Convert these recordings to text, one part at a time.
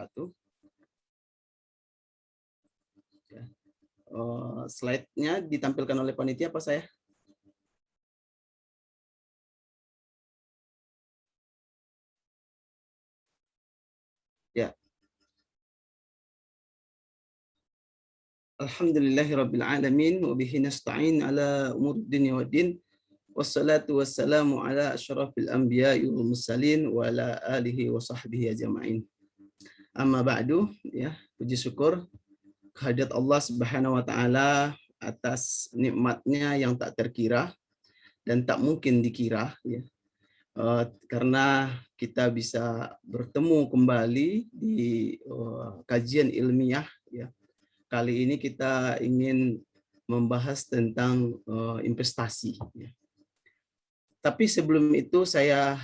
wabarakatuh. Slide-nya ditampilkan oleh panitia apa saya? Ya. Alhamdulillahirabbil alamin wa bihi nasta'in ala umur dunya waddin. Wassalatu wassalamu ala asyrafil anbiya'i wal mursalin wa ala alihi wa sahbihi ajma'in. Amma ba'du, ya, puji syukur kehadirat Allah Subhanahu wa taala atas nikmatnya yang tak terkira dan tak mungkin dikira, ya. Karena kita bisa bertemu kembali di kajian ilmiah, ya. Kali ini kita ingin membahas tentang investasi, ya. Tapi sebelum itu saya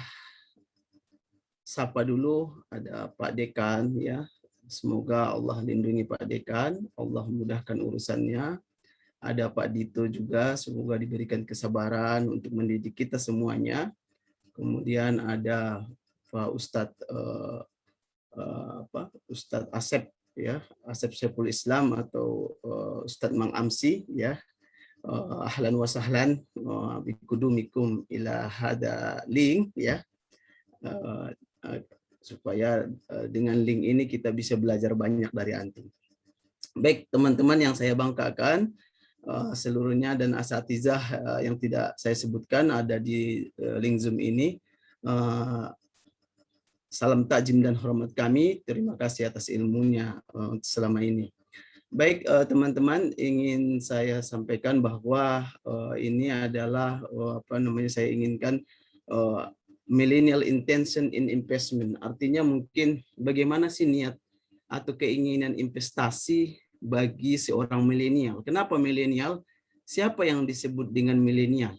sapa dulu, ada Pak Dekan, ya. Semoga Allah lindungi Pak Dekan, Allah mudahkan urusannya. Ada Pak Dito juga, semoga diberikan kesabaran untuk mendidik kita semuanya. Kemudian ada Pak Ustadz Ustadz Asep, ya, Asep Syekhul Islam atau Ustadz Mang Amsi, ya. Ahlan wa sahlan bikudumikum ila hada link, ya. Supaya dengan link ini kita bisa belajar banyak dari antum. Baik, teman-teman yang saya banggakan seluruhnya dan asatizah yang tidak saya sebutkan ada di link Zoom ini. Salam takjim dan hormat kami. Terima kasih atas ilmunya selama ini. Baik, teman-teman, ingin saya sampaikan bahwa ini adalah saya inginkan millennial intention in investment. Artinya mungkin bagaimana sih niat atau keinginan investasi bagi seorang milenial. Kenapa milenial? Siapa yang disebut dengan milenial?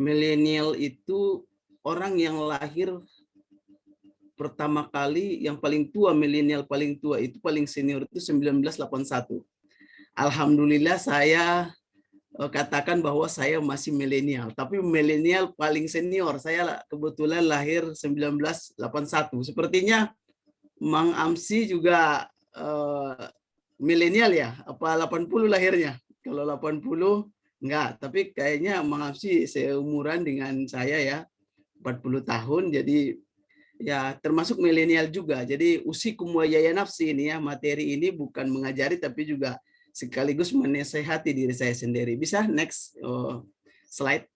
Milenial itu orang yang lahir pertama kali, yang paling tua, milenial paling tua itu paling senior itu 1981. Alhamdulillah saya katakan bahwa saya masih milenial, tapi milenial paling senior. Saya kebetulan lahir 1981. Sepertinya Mang Amsi juga milenial, ya? Apa 80 lahirnya? Kalau 80 enggak, tapi kayaknya Mang Amsi seumuran dengan saya, ya. 40 tahun, jadi ya termasuk milenial juga. Jadi usikum wa yaya nafsi ini, ya, materi ini bukan mengajari tapi juga sekaligus menasehati diri saya sendiri. Bisa next slide.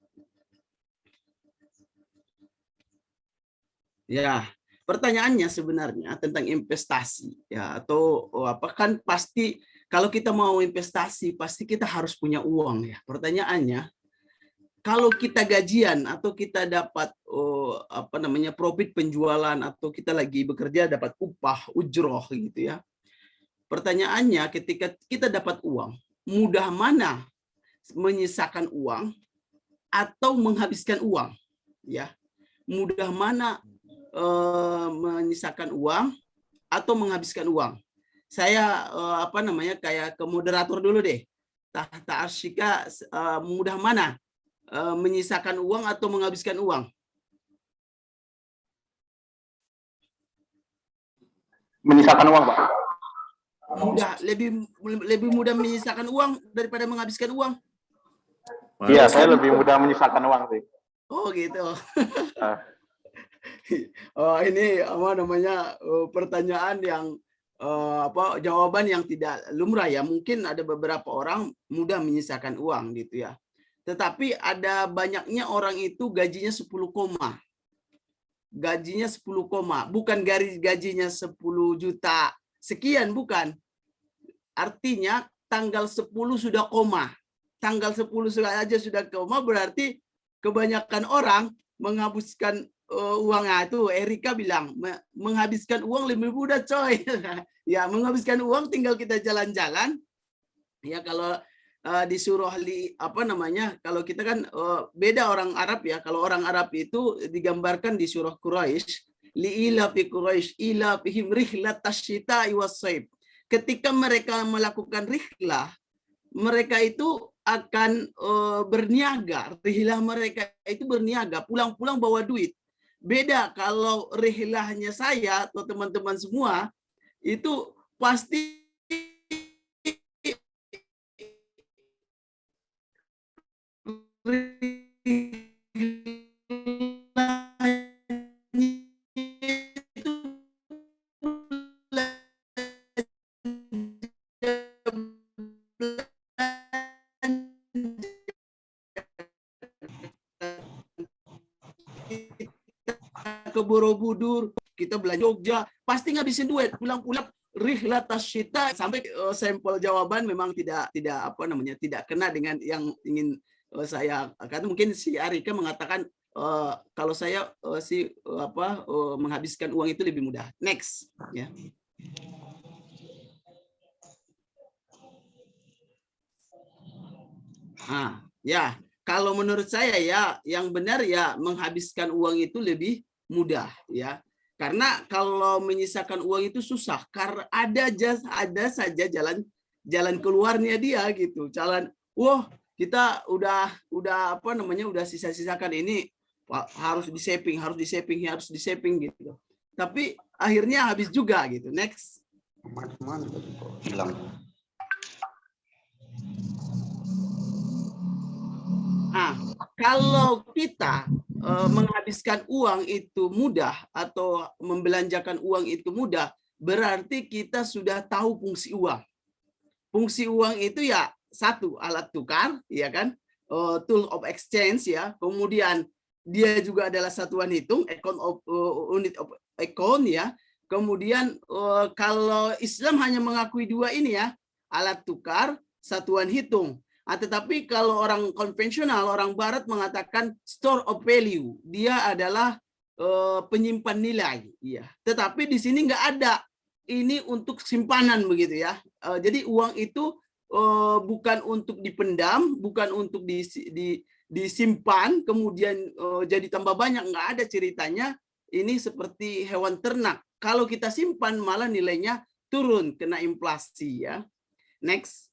Ya, pertanyaannya sebenarnya tentang investasi, ya, atau apa, kan pasti kalau kita mau investasi pasti kita harus punya uang, ya. Pertanyaannya, kalau kita gajian atau kita dapat profit penjualan atau kita lagi bekerja dapat upah ujroh gitu, ya. Pertanyaannya, ketika kita dapat uang, mudah mana menyisakan uang atau menghabiskan uang, ya. Mudah mana menyisakan uang atau menghabiskan uang. Saya kayak ke moderator dulu deh. Tahta Asyika, mudah mana menyisakan uang atau menghabiskan uang? Menyisakan uang, Pak. Lebih mudah menyisakan uang daripada menghabiskan uang. Iya, saya lebih mudah menyisakan uang sih. Oh gitu. Oh, ini pertanyaan yang jawaban yang tidak lumrah, ya. Mungkin ada beberapa orang mudah menyisakan uang gitu, ya. Tetapi ada banyaknya orang itu gajinya 10 koma. Gajinya 10 koma, bukan gajinya 10 juta sekian, bukan. Artinya tanggal 10 sudah koma. Tanggal 10 aja sudah koma, berarti kebanyakan orang menghabiskan uangnya. Itu Erika bilang menghabiskan uang lebih mudah, coy. Ya, menghabiskan uang tinggal kita jalan-jalan. Ya, kalau di surah kalau kita kan beda orang Arab, ya. Kalau orang Arab itu digambarkan di surah Quraisy, li'ila fi Quraisy ila fihim rihlatash syita'i was-shaib. Ketika mereka melakukan rihlah, mereka itu akan berniaga. Rihlah mereka itu berniaga, pulang-pulang bawa duit. Beda kalau rihlahnya saya atau teman-teman semua, itu pasti ke Borobudur, kita belanja Jogja, pasti ngabisin duit. Pulang-pulang rihlat tasyita sampai sampel jawaban memang tidak apa namanya, tidak kena dengan yang ingin saya kata. Mungkin si Arika mengatakan kalau saya menghabiskan uang itu lebih mudah. Next, ya. Ya, kalau menurut saya ya yang benar ya menghabiskan uang itu lebih mudah ya. Karena kalau menyisakan uang itu susah, karena ada saja jalan keluarnya dia gitu. Jalan, kita udah apa namanya, udah sisa-sisakan ini, harus di saving gitu. Tapi akhirnya habis juga gitu. Next. Kalau kita menghabiskan uang itu mudah atau membelanjakan uang itu mudah, berarti kita sudah tahu fungsi uang. Fungsi uang itu ya satu, alat tukar, ya kan, tool of exchange ya. Kemudian dia juga adalah satuan hitung, unit of account ya. Kemudian kalau Islam hanya mengakui dua ini ya, alat tukar, satuan hitung. Tetapi kalau orang konvensional, orang Barat mengatakan store of value, dia adalah penyimpan nilai, ya. Tetapi di sini nggak ada ini untuk simpanan begitu ya. Jadi uang itu bukan untuk dipendam, bukan untuk disimpan, kemudian jadi tambah banyak, nggak ada ceritanya. Ini seperti hewan ternak. Kalau kita simpan malah nilainya turun, kena inflasi ya. Next.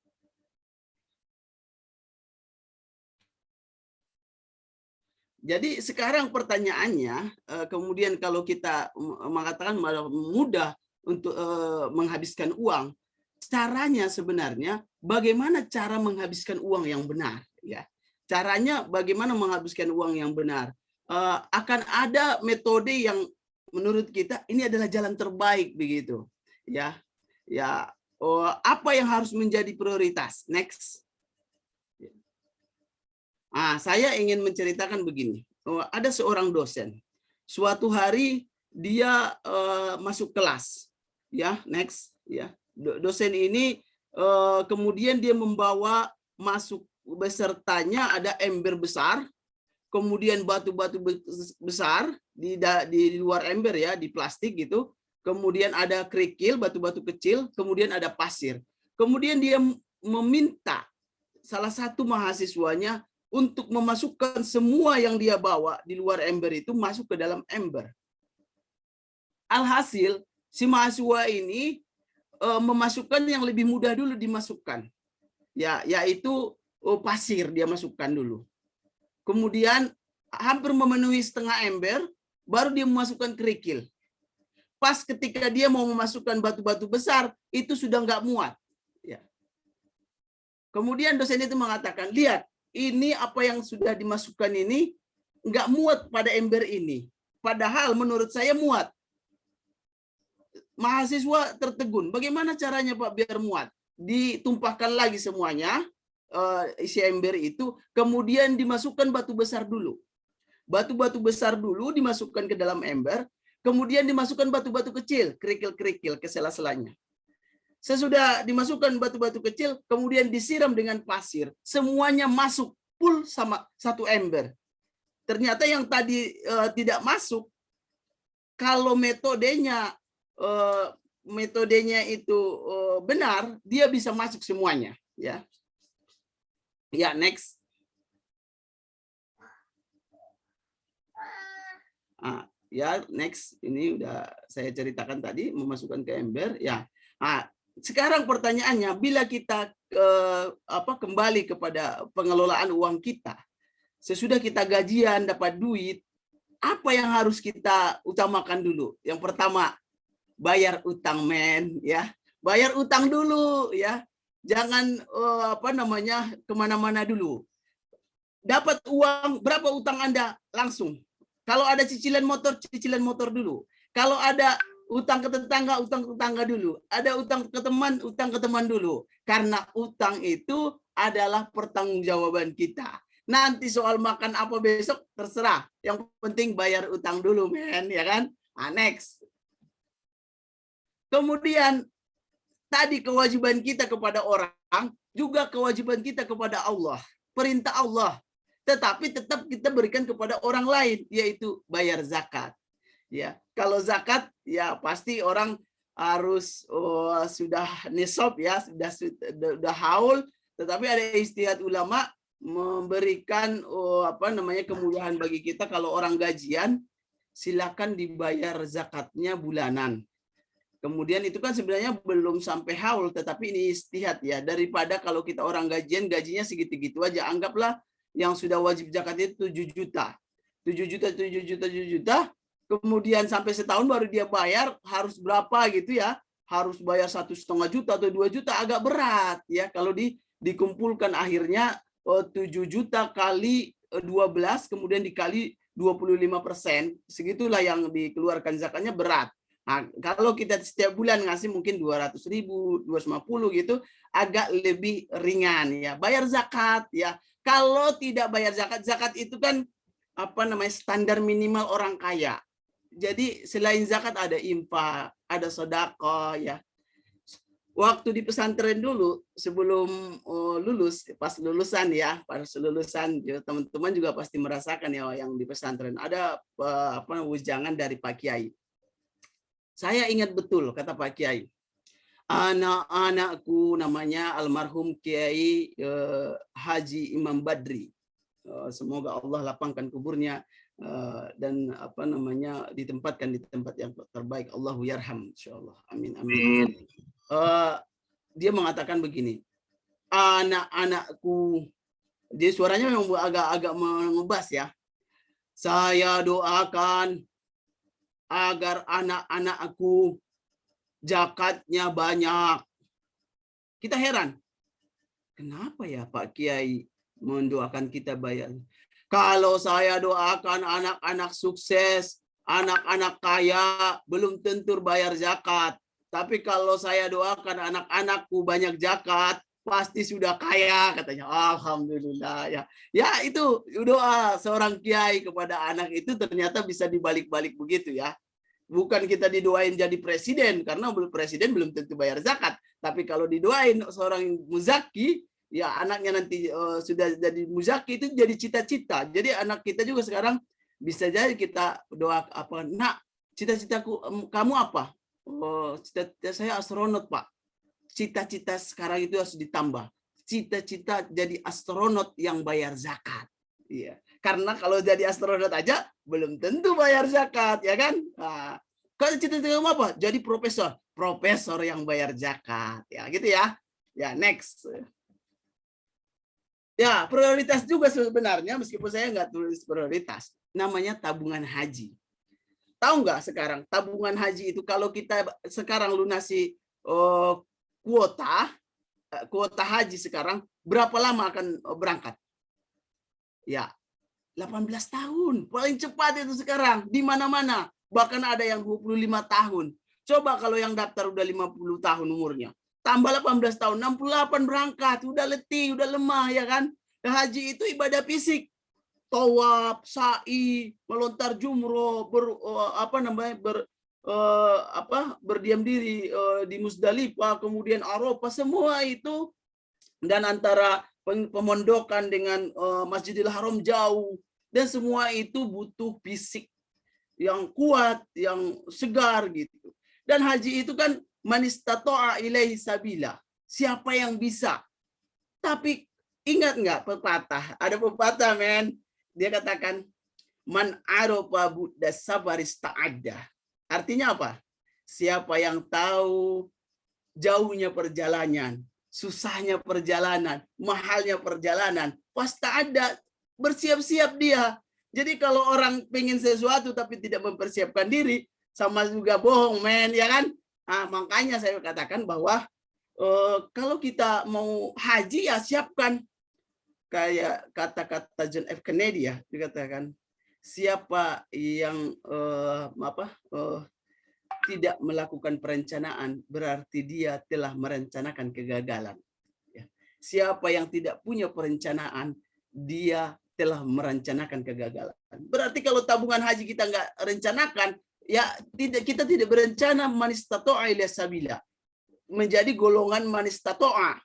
Jadi sekarang pertanyaannya, kemudian kalau kita mengatakan malah mudah untuk menghabiskan uang, caranya sebenarnya bagaimana cara menghabiskan uang yang benar, ya? Caranya bagaimana menghabiskan uang yang benar? Akan ada metode yang menurut kita ini adalah jalan terbaik begitu, ya. Ya, apa yang harus menjadi prioritas? Next. Saya ingin menceritakan begini. Ada seorang dosen. Suatu hari dia masuk kelas. Ya, next. Ya, dosen ini kemudian dia membawa masuk besertanya ada ember besar, kemudian batu-batu besar di luar ember ya, di plastik gitu. Kemudian ada kerikil, batu-batu kecil, kemudian ada pasir. Kemudian dia meminta salah satu mahasiswanya untuk memasukkan semua yang dia bawa di luar ember itu masuk ke dalam ember. Alhasil, si mahasiswa ini memasukkan yang lebih mudah dulu dimasukkan. Ya, yaitu pasir dia masukkan dulu. Kemudian hampir memenuhi setengah ember, baru dia memasukkan kerikil. Pas ketika dia mau memasukkan batu-batu besar, itu sudah nggak muat. Ya. Kemudian dosen itu mengatakan, lihat, ini apa yang sudah dimasukkan ini nggak muat pada ember ini. Padahal menurut saya muat. Mahasiswa tertegun. Bagaimana caranya Pak biar muat? Ditumpahkan lagi semuanya, isi ember itu, kemudian dimasukkan batu besar dulu. Batu-batu besar dulu dimasukkan ke dalam ember, kemudian dimasukkan batu-batu kecil, kerikil-kerikil ke sela-selanya. Sesudah dimasukkan batu-batu kecil, kemudian disiram dengan pasir. Semuanya masuk full sama satu ember. Ternyata yang tadi tidak masuk, kalau metodenya itu benar, dia bisa masuk semuanya. Ya, ya next. Ya next. Ini udah saya ceritakan tadi, memasukkan ke ember. Ya. Sekarang pertanyaannya, bila kita kembali kepada pengelolaan uang kita, sesudah kita gajian dapat duit, apa yang harus kita utamakan dulu? Yang pertama, bayar utang, men, ya. Bayar utang dulu, ya. Jangan kemana-mana dulu. Dapat uang, berapa utang Anda? Langsung. Kalau ada cicilan motor dulu. Kalau ada utang ke tetangga dulu. Ada utang ke teman dulu. Karena utang itu adalah pertanggungjawaban kita. Nanti soal makan apa besok terserah. Yang penting bayar utang dulu, men, ya kan? Next. Kemudian tadi kewajiban kita kepada orang, juga kewajiban kita kepada Allah. Perintah Allah. Tetapi tetap kita berikan kepada orang lain, yaitu bayar zakat. Ya, kalau zakat ya pasti orang harus sudah nisab, ya, sudah haul, tetapi ada ijtihad ulama memberikan kemudahan bagi kita. Kalau orang gajian silakan dibayar zakatnya bulanan. Kemudian itu kan sebenarnya belum sampai haul, tetapi ini ijtihad, ya, daripada kalau kita orang gajian gajinya segitu-gitu aja, anggaplah yang sudah wajib zakat itu 7 juta. 7 juta, kemudian sampai setahun baru dia bayar, harus berapa gitu, ya. Harus bayar 1,5 juta atau 2 juta, agak berat, ya, kalau dikumpulkan akhirnya 7 juta kali 12 kemudian dikali 25%, segitulah yang dikeluarkan zakatnya, berat. Nah, kalau kita setiap bulan ngasih mungkin 200.000, 250 gitu, agak lebih ringan, ya. Bayar zakat, ya. Kalau tidak bayar zakat, zakat itu kan standar minimal orang kaya. Jadi selain zakat ada infak, ada sedekah, ya. Waktu di pesantren dulu sebelum lulus, pas lulusan, ya, teman-teman juga pasti merasakan, ya, yang di pesantren ada wejangan dari Pak Kiai. Saya ingat betul kata Pak Kiai, anak-anakku, namanya almarhum Kiai Haji Imam Badri. Semoga Allah lapangkan kuburnya dan ditempatkan di tempat yang terbaik. Allahu yarham, insyaallah. Amin, amin. Dia mengatakan begini, anak-anakku, dia suaranya memang agak mengebas, ya. Saya doakan agar anak-anakku zakatnya banyak. Kita heran, kenapa ya Pak Kiai mendoakan kita bayar? Kalau saya doakan anak-anak sukses, anak-anak kaya, belum tentu bayar zakat. Tapi kalau saya doakan anak-anakku banyak zakat, pasti sudah kaya, katanya. Alhamdulillah, ya. Ya, itu doa seorang kiai kepada anak itu ternyata bisa dibalik-balik begitu, ya. Bukan kita didoain jadi presiden, karena presiden belum tentu bayar zakat. Tapi kalau didoain seorang muzaki, ya anaknya nanti sudah jadi muzaki, itu jadi cita-cita. Jadi anak kita juga sekarang bisa jadi kita doa apa, nak, cita-citaku kamu apa? Oh, cita-cita saya astronot, Pak. Cita-cita sekarang itu harus ditambah. Cita-cita jadi astronot yang bayar zakat. Iya. Karena kalau jadi astronot aja belum tentu bayar zakat, ya kan? Nah, kalau cita-cita kamu apa? Jadi profesor yang bayar zakat, ya gitu, ya. Ya, next. Ya, prioritas juga sebenarnya, meskipun saya nggak tulis prioritas, namanya tabungan haji. Tahu nggak sekarang tabungan haji itu kalau kita sekarang lunasi kuota haji sekarang, berapa lama akan berangkat? Ya, 18 tahun. Paling cepat itu sekarang. Di mana-mana. Bahkan ada yang 25 tahun. Coba kalau yang daftar udah 50 tahun umurnya. Tambah 18 tahun, 68 berangkat. Udah letih, udah lemah, ya kan? Dan haji itu ibadah fisik. Tawaf, sa'i, melontar jumroh, berdiam diri di Musdalifah, kemudian Arafah, semua itu. Dan antara pemondokan dengan Masjidil Haram jauh, dan semua itu butuh fisik yang kuat, yang segar gitu. Dan haji itu kan man istata'a ilaihi sabila, siapa yang bisa. Tapi ingat nggak pepatah? Ada pepatah, men. Dia katakan man arafa budda sabaris ta'adda. Artinya apa? Siapa yang tahu jauhnya perjalanan, susahnya perjalanan, mahalnya perjalanan, pasti ada, bersiap-siap dia. Jadi kalau orang pengen sesuatu tapi tidak mempersiapkan diri, sama juga bohong, men, ya kan? Nah, makanya saya katakan bahwa kalau kita mau haji ya siapkan, kayak kata-kata John F. Kennedy ya, dikatakan siapa yang tidak melakukan perencanaan berarti dia telah merencanakan kegagalan. Ya. Siapa yang tidak punya perencanaan dia telah merencanakan kegagalan. Berarti kalau tabungan haji kita nggak rencanakan, ya kita tidak berencana manistato'a ila sabila, menjadi golongan manistato'a.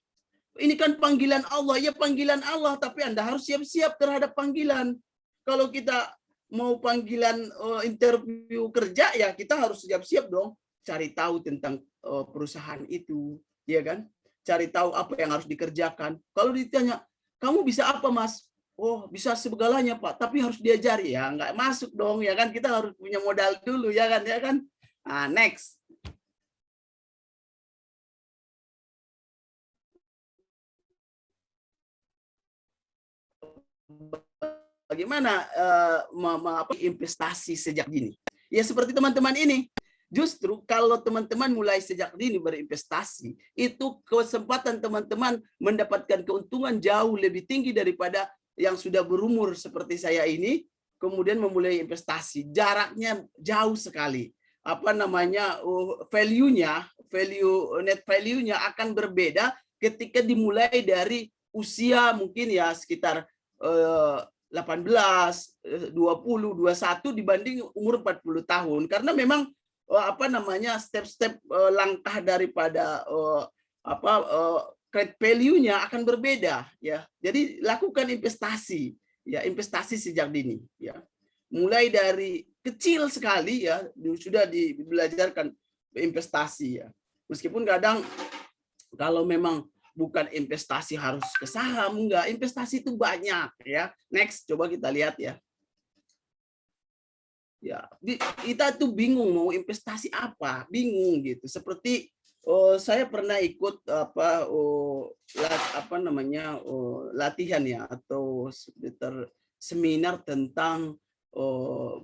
Ini kan panggilan Allah, ya panggilan Allah, tapi Anda harus siap-siap terhadap panggilan. Kalau kita mau panggilan interview kerja, ya kita harus siap-siap dong, cari tahu tentang perusahaan itu, ya kan? Cari tahu apa yang harus dikerjakan. Kalau ditanya, kamu bisa apa, Mas? Oh, bisa segalanya, Pak, tapi harus diajari. Ya, nggak masuk dong, ya kan? Kita harus punya modal dulu, ya kan? Ya kan? Nah, next. Bagaimana investasi sejak dini? Ya seperti teman-teman ini. Justru kalau teman-teman mulai sejak dini berinvestasi, itu kesempatan teman-teman mendapatkan keuntungan jauh lebih tinggi daripada yang sudah berumur seperti saya ini, kemudian memulai investasi. Jaraknya jauh sekali. Value-nya, net value-nya akan berbeda ketika dimulai dari usia mungkin ya sekitar 18, 20, 21 dibanding umur 40 tahun, karena memang step-step langkah daripada credit value-nya akan berbeda ya. Jadi lakukan investasi ya, investasi sejak dini ya. Mulai dari kecil sekali ya sudah dibelajarkan investasi ya. Meskipun kadang kalau memang bukan investasi harus ke saham, enggak, investasi itu banyak ya. Next, coba kita lihat ya. Ya, kita tuh bingung mau investasi apa, bingung gitu. Seperti saya pernah ikut latihan ya, atau seminar tentang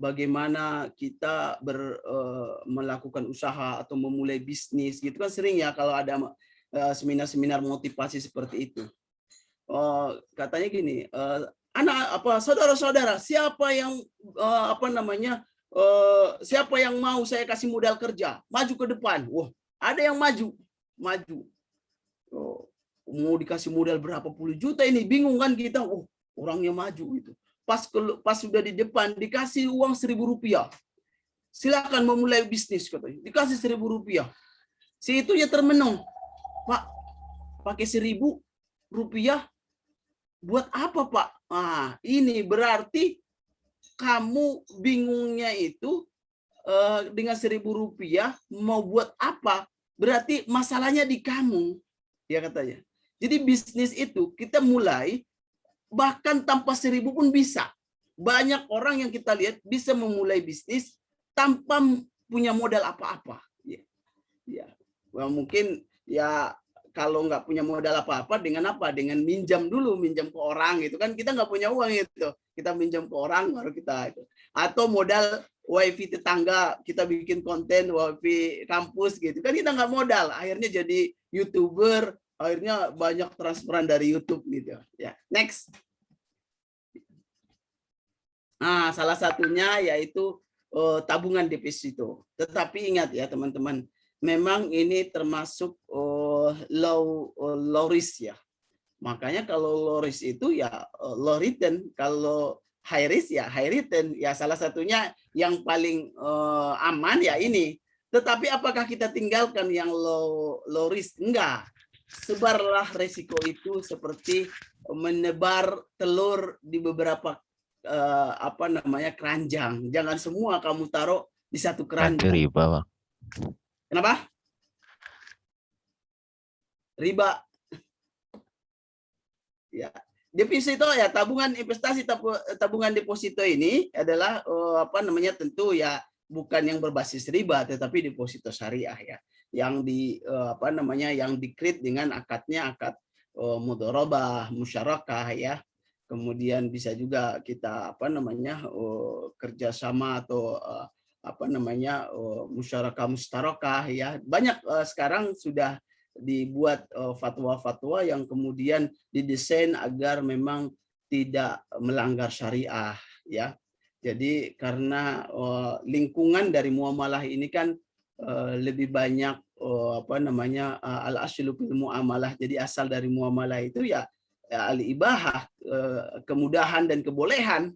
bagaimana kita melakukan usaha atau memulai bisnis gitu kan, sering ya kalau ada seminar-seminar motivasi seperti itu. Katanya gini, saudara-saudara, siapa yang siapa yang mau saya kasih modal kerja, maju ke depan. Wah, ada yang maju. Mau dikasih modal berapa puluh juta ini, bingung kan kita. Oh, orangnya maju itu. Pas sudah di depan dikasih uang 1.000 rupiah. Silakan memulai bisnis katanya. Dikasih 1.000 rupiah. Si itu ya termenung. Pak, pakai 1.000 rupiah buat apa, Pak? Nah, ini berarti kamu bingungnya itu dengan 1.000 rupiah mau buat apa? Berarti masalahnya di kamu, ya katanya. Jadi bisnis itu kita mulai bahkan tanpa 1.000 pun bisa. Banyak orang yang kita lihat bisa memulai bisnis tanpa punya modal apa-apa. Ya. Well, mungkin ya kalau nggak punya modal apa-apa dengan apa? Dengan minjam dulu, minjam ke orang gitu kan, kita nggak punya uang itu, kita minjam ke orang baru kita itu. Atau modal wifi tetangga, kita bikin konten wifi kampus gitu kan, kita nggak modal, akhirnya jadi YouTuber, akhirnya banyak transferan dari YouTube gitu ya. Next. Nah, salah satunya yaitu tabungan deposito. Tetapi ingat ya teman-teman, memang ini termasuk low risk ya. Makanya kalau low risk itu ya low return, kalau high risk ya high return. Ya salah satunya yang paling aman ya ini. Tetapi apakah kita tinggalkan yang low risk? Enggak. Sebarlah resiko itu seperti menebar telur di beberapa keranjang. Jangan semua kamu taruh di satu keranjang. Riba, Bang. Kenapa? Riba. Ya, deposito ya, tabungan investasi, tabungan deposito ini adalah tentu ya bukan yang berbasis riba, tetapi deposito syariah ya, yang yang di-create dengan akad mudharabah, musyarakah ya. Kemudian bisa juga kita kerjasama atau apa namanya musyarakah musyarakah ya. Banyak sekarang sudah dibuat fatwa-fatwa yang kemudian didesain agar memang tidak melanggar syariah ya. Jadi karena lingkungan dari muamalah ini kan lebih banyak apa namanya al-aslu fil muamalah. Jadi asal dari muamalah itu ya al-ibahah, kemudahan dan kebolehan.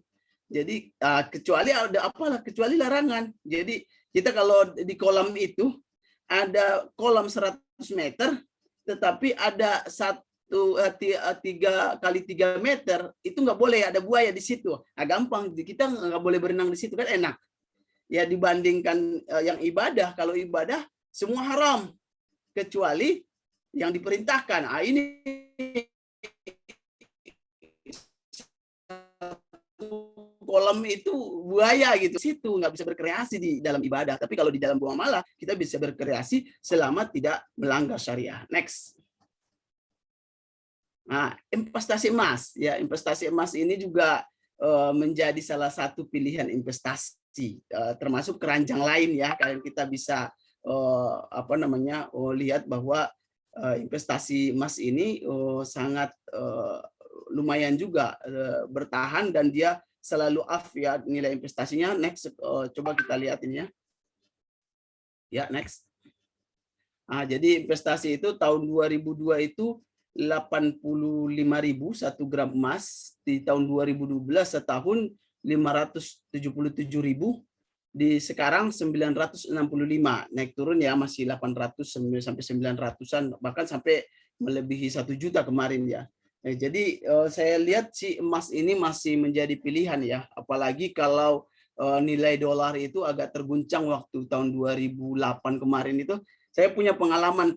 Jadi kecuali ada apalah, kecuali larangan. Jadi kita kalau di kolam itu ada kolam 100 meter, tetapi ada 3 x 3 meter, itu nggak boleh ada buaya di situ. Gampang, kita nggak boleh berenang di situ kan enak. Ya dibandingkan yang ibadah, kalau ibadah semua haram kecuali yang diperintahkan. Ini kolam itu buaya gitu, situ nggak bisa berkreasi di dalam ibadah. Tapi kalau di dalam muamalah kita bisa berkreasi selama tidak melanggar syariah. Next. Nah, investasi emas ya, investasi emas ini juga menjadi salah satu pilihan investasi, termasuk keranjang lain ya. Kalau kita bisa apa namanya lihat bahwa investasi emas ini sangat lumayan juga bertahan dan dia selalu up ya nilai investasinya. Next, coba kita lihat ini ya. Ya, next. Nah, jadi investasi itu tahun 2002 itu 85.000 1 gram emas, di tahun 2012 setahun 577.000, di sekarang 965, naik turun ya, masih 800 sampai 900-an, bahkan sampai melebihi 1 juta kemarin ya. Jadi saya lihat si emas ini masih menjadi pilihan ya, apalagi kalau nilai dolar itu agak terguncang waktu tahun 2008 kemarin itu. Saya punya pengalaman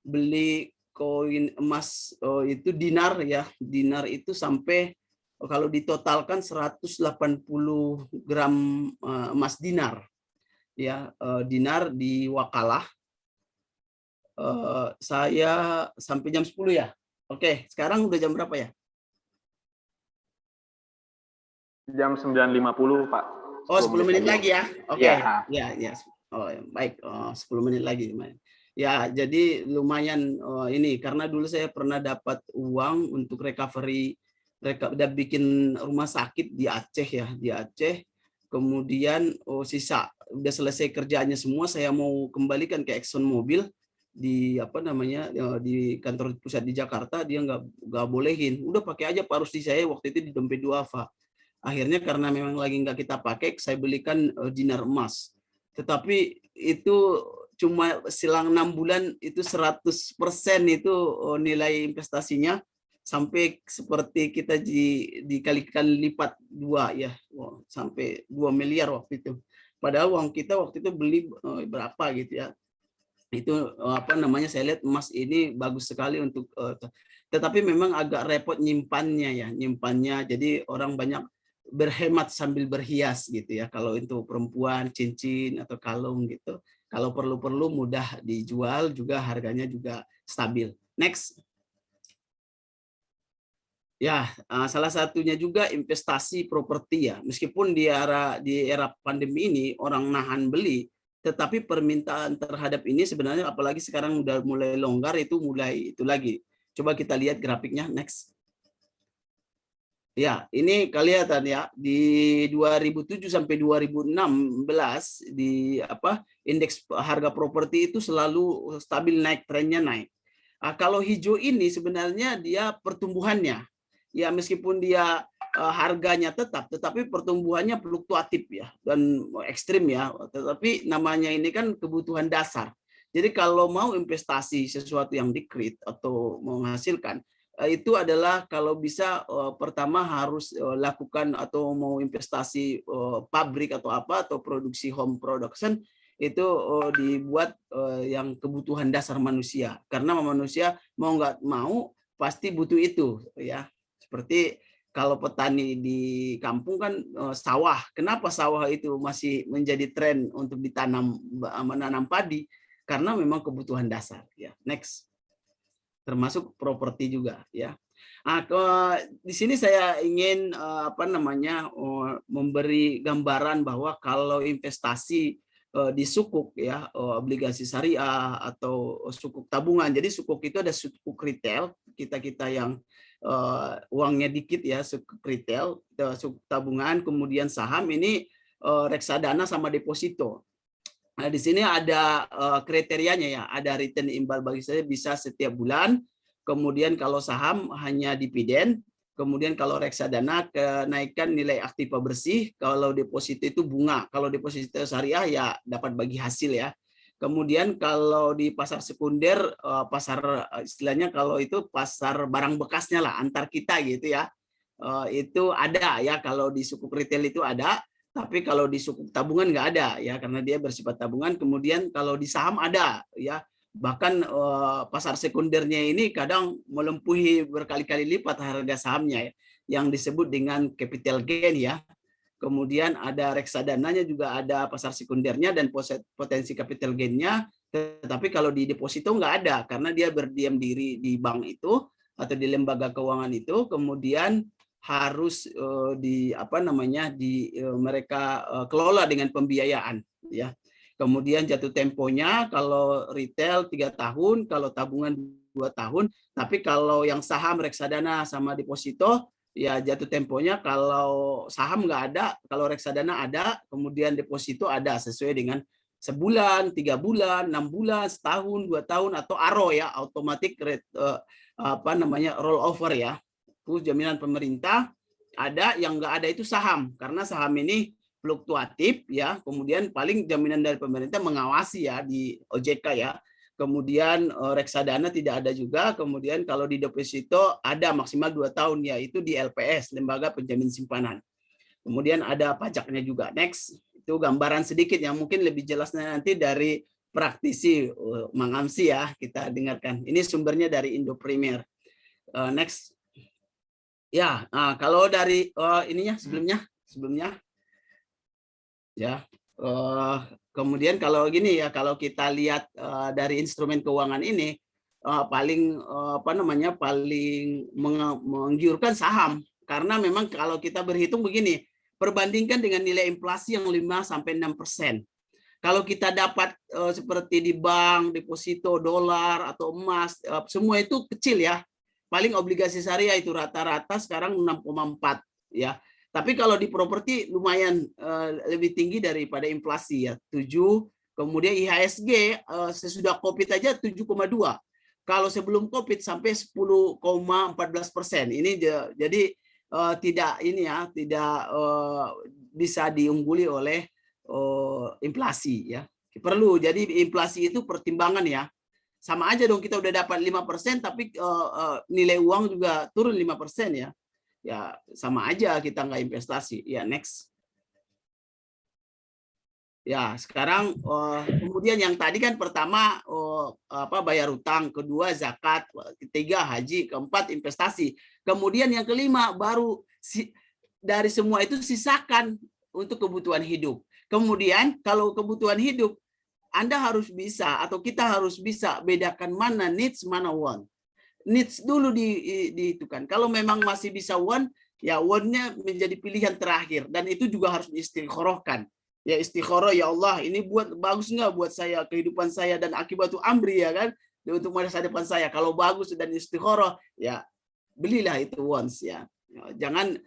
beli koin emas itu dinar ya. Dinar itu sampai kalau ditotalkan 180 gram emas dinar. Ya, dinar di Wakalah. Saya sampai jam 10 ya. Oke, sekarang udah jam berapa ya? Jam 9.50, Pak. Oh, 10 menit lagi ya. Oke. Ya. Ya. Oh, baik. 10 menit lagi. Ya, jadi lumayan ini karena dulu saya pernah dapat uang untuk recovery, udah bikin rumah sakit di Aceh ya, di Aceh. Kemudian sisa udah selesai kerjaannya semua, saya mau kembalikan ke Exxon Mobil di apa namanya di kantor pusat di Jakarta, dia nggak bolehin. Udah pakai aja Pak Rusdi, saya waktu itu di dompet duafa. Akhirnya karena memang lagi nggak kita pakai, saya belikan dinar emas. Tetapi itu cuma selang 6 bulan itu 100% itu nilai investasinya, sampai seperti kita dikalikan lipat 2 ya, sampai 2 miliar waktu itu. Padahal uang kita waktu itu beli berapa gitu ya. Itu apa namanya, saya lihat emas ini bagus sekali untuk tetapi memang agak repot nyimpannya. Jadi orang banyak berhemat sambil berhias gitu ya. Kalau untuk perempuan cincin atau kalung gitu. Kalau perlu mudah dijual, juga harganya juga stabil. Next. Ya, salah satunya juga investasi properti ya. Meskipun di era pandemi ini orang nahan beli, tetapi permintaan terhadap ini sebenarnya apalagi sekarang udah mulai longgar, itu mulai itu lagi. Coba kita lihat grafiknya, next. Ya, ini kelihatan ya di 2007 sampai 2016 di indeks harga properti itu selalu stabil naik, trennya naik. Kalau hijau ini sebenarnya dia pertumbuhannya. Ya, meskipun dia harganya tetap, tetapi pertumbuhannya fluktuatif ya dan ekstrim ya. Tetapi namanya ini kan kebutuhan dasar. Jadi kalau mau investasi sesuatu yang dikrit atau menghasilkan, itu adalah kalau bisa pertama harus lakukan, atau mau investasi pabrik atau apa, atau produksi home production, itu dibuat yang kebutuhan dasar manusia. Karena manusia mau nggak mau pasti butuh itu ya. Seperti kalau petani di kampung kan sawah. Kenapa sawah itu masih menjadi tren untuk menanam padi? Karena memang kebutuhan dasar ya. Next. Termasuk properti juga ya. Nah, di sini saya ingin memberi gambaran bahwa kalau investasi di sukuk ya, obligasi syariah atau sukuk tabungan. Jadi sukuk itu ada sukuk retail, kita yang uangnya dikit ya, sukuk retail, sukuk tabungan, kemudian saham ini reksadana sama deposito. Nah, di sini ada kriterianya ya, ada return imbal bagi saya bisa setiap bulan. Kemudian kalau saham hanya dividen, kemudian kalau reksadana kenaikan nilai aktiva bersih, kalau deposito itu bunga, kalau deposito syariah ya dapat bagi hasil ya. Kemudian kalau di pasar sekunder, pasar istilahnya kalau itu pasar barang bekasnya lah antar kita gitu ya, itu ada ya, kalau di sukuk retail itu ada. Tapi kalau di sukuk tabungan nggak ada ya, karena dia bersifat tabungan. Kemudian kalau di saham ada ya, bahkan pasar sekundernya ini kadang melebihi berkali-kali lipat harga sahamnya ya, yang disebut dengan capital gain ya. Kemudian ada reksadananya juga ada pasar sekundernya dan potensi capital gain-nya. Tetapi kalau di deposito nggak ada karena dia berdiam diri di bank itu atau di lembaga keuangan itu, kemudian harus mereka kelola dengan pembiayaan ya. Kemudian jatuh temponya kalau retail 3 tahun, kalau tabungan 2 tahun, tapi kalau yang saham, reksadana sama deposito ya jatuh temponya kalau saham nggak ada, kalau reksadana ada, kemudian deposito ada sesuai dengan sebulan, 3 bulan, 6 bulan, setahun, 2 tahun atau ARO ya, automatic roll over ya. Itu jaminan pemerintah. Ada yang nggak ada itu saham, karena saham ini fluktuatif ya, kemudian paling jaminan dari pemerintah mengawasi ya di OJK ya. Kemudian reksadana tidak ada juga, kemudian kalau di deposito ada maksimal 2 tahun ya, itu di LPS, Lembaga Penjamin Simpanan. Kemudian ada pajaknya juga. Next, itu gambaran sedikit yang mungkin lebih jelasnya nanti dari praktisi Mang Amsi ya, kita dengarkan. Ini sumbernya dari Indo Premier. Next. Ya, kalau dari ininya sebelumnya ya, kemudian kalau gini ya, kalau kita lihat dari instrumen keuangan ini paling paling menggiurkan saham, karena memang kalau kita berhitung begini, perbandingkan dengan nilai inflasi yang 5-6%. Kalau kita dapat seperti di bank, deposito, dolar atau emas, semua itu kecil ya. Paling obligasi syariah itu rata-rata sekarang 6,4 ya. Tapi kalau di properti lumayan lebih tinggi daripada inflasi ya, 7. Kemudian IHSG sesudah Covid aja 7,2. Kalau sebelum Covid sampai 10,14%. Ini jadi tidak bisa diungguli oleh inflasi ya. Perlu, jadi inflasi itu pertimbangan ya. Sama aja dong, kita udah dapat 5%, tapi nilai uang juga turun 5% ya. Ya sama aja kita nggak investasi. Ya next. Ya sekarang kemudian yang tadi kan pertama bayar utang, kedua zakat, ketiga haji, keempat investasi. Kemudian yang kelima baru dari semua itu sisakan untuk kebutuhan hidup. Kemudian kalau kebutuhan hidup, Anda harus bisa atau kita harus bisa bedakan mana needs, mana want. Needs dulu diitukan. Kalau memang masih bisa want, ya want-nya menjadi pilihan terakhir. Dan itu juga harus diistikharahkan. Ya istikharah, ya Allah, ini bagus nggak buat saya, kehidupan saya dan akibatu amri ya kan, untuk masa depan saya. Kalau bagus dan istikharah, ya belilah itu wants ya. Jangan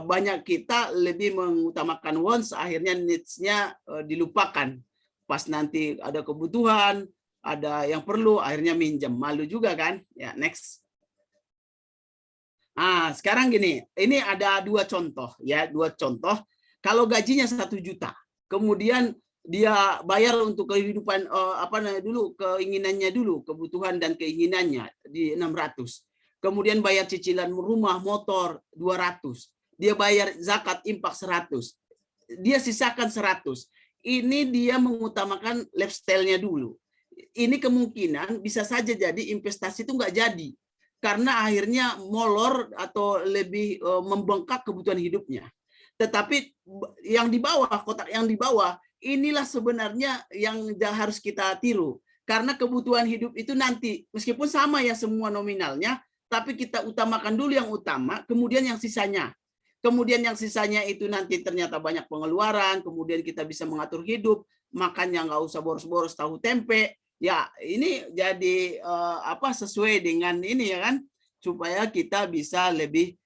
banyak kita lebih mengutamakan wants, akhirnya needs-nya dilupakan. Pas nanti ada kebutuhan, ada yang perlu, akhirnya minjem, malu juga kan? Ya next. Sekarang gini, ini ada 2 contoh ya, 2 contoh. Kalau gajinya 1 juta, kemudian dia bayar untuk kehidupan keinginannya dulu, kebutuhan dan keinginannya di 600. Kemudian bayar cicilan rumah, motor 200. Dia bayar zakat infak 100. Dia sisakan 100. Ini dia mengutamakan lifestyle-nya dulu. Ini kemungkinan bisa saja jadi investasi itu nggak jadi. Karena akhirnya molor atau lebih membengkak kebutuhan hidupnya. Tetapi yang di bawah, kotak yang di bawah, inilah sebenarnya yang harus kita tiru. Karena kebutuhan hidup itu nanti, meskipun sama ya semua nominalnya, tapi kita utamakan dulu yang utama, kemudian yang sisanya. Kemudian yang sisanya itu nanti ternyata banyak pengeluaran, kemudian kita bisa mengatur hidup, makannya nggak usah boros-boros tahu tempe. Ya, ini jadi sesuai dengan ini ya kan, supaya kita bisa lebih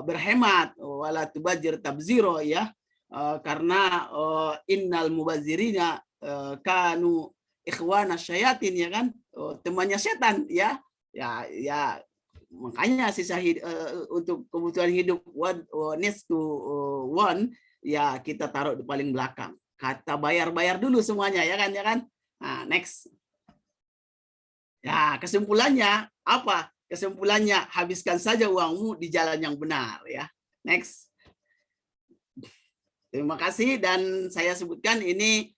berhemat, wala tubadzir tabziro ya. Karena innal mubazirina kanu ikhwana syayatin ya kan, temannya setan ya. Ya makanya sisa untuk kebutuhan hidup needs to one ya kita taruh di paling belakang. Kata bayar dulu semuanya ya kan. Nah, next. Ya, kesimpulannya apa? Kesimpulannya habiskan saja uangmu di jalan yang benar ya. Next. Terima kasih dan saya sebutkan ini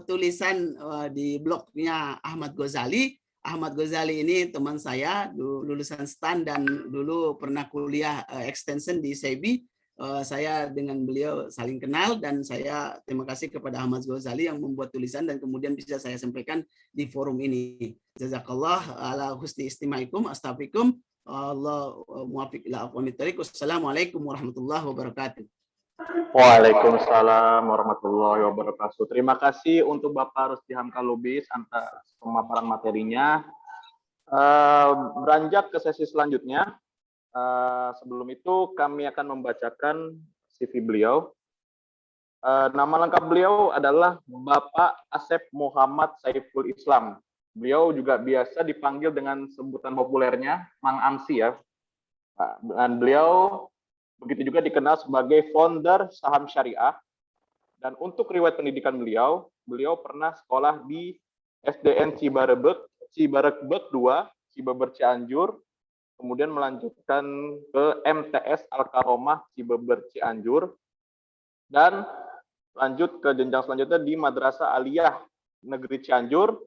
tulisan di blognya Ahmad Ghazali. Ahmad Ghazali ini teman saya, lulusan STAN dan dulu pernah kuliah extension di SEBI. Saya dengan beliau saling kenal dan saya terima kasih kepada Ahmad Ghazali yang membuat tulisan dan kemudian bisa saya sampaikan di forum ini. Jazakallah ala husni istimaikum, astaghfirukum. Allah muwafiq ila aqwamit thariq. Wassalamualaikum warahmatullahi wabarakatuh. Waalaikumsalam warahmatullahi wabarakatuh. Terima kasih untuk Bapak Rusdi Hamka Lubis atas pemaparan materinya. Beranjak ke sesi selanjutnya. Sebelum itu kami akan membacakan CV beliau. Nama lengkap beliau adalah Bapak Asep Muhammad Saiful Islam. Beliau juga biasa dipanggil dengan sebutan populernya Mang Amsi ya. Dan beliau begitu juga dikenal sebagai founder saham syariah. Dan untuk riwayat pendidikan beliau pernah sekolah di SDN Cibarebek 2, Cibeber Cianjur, kemudian melanjutkan ke MTS Al-Karomah Cibeber Cianjur, dan lanjut ke jenjang selanjutnya di Madrasah Aliyah Negeri Cianjur,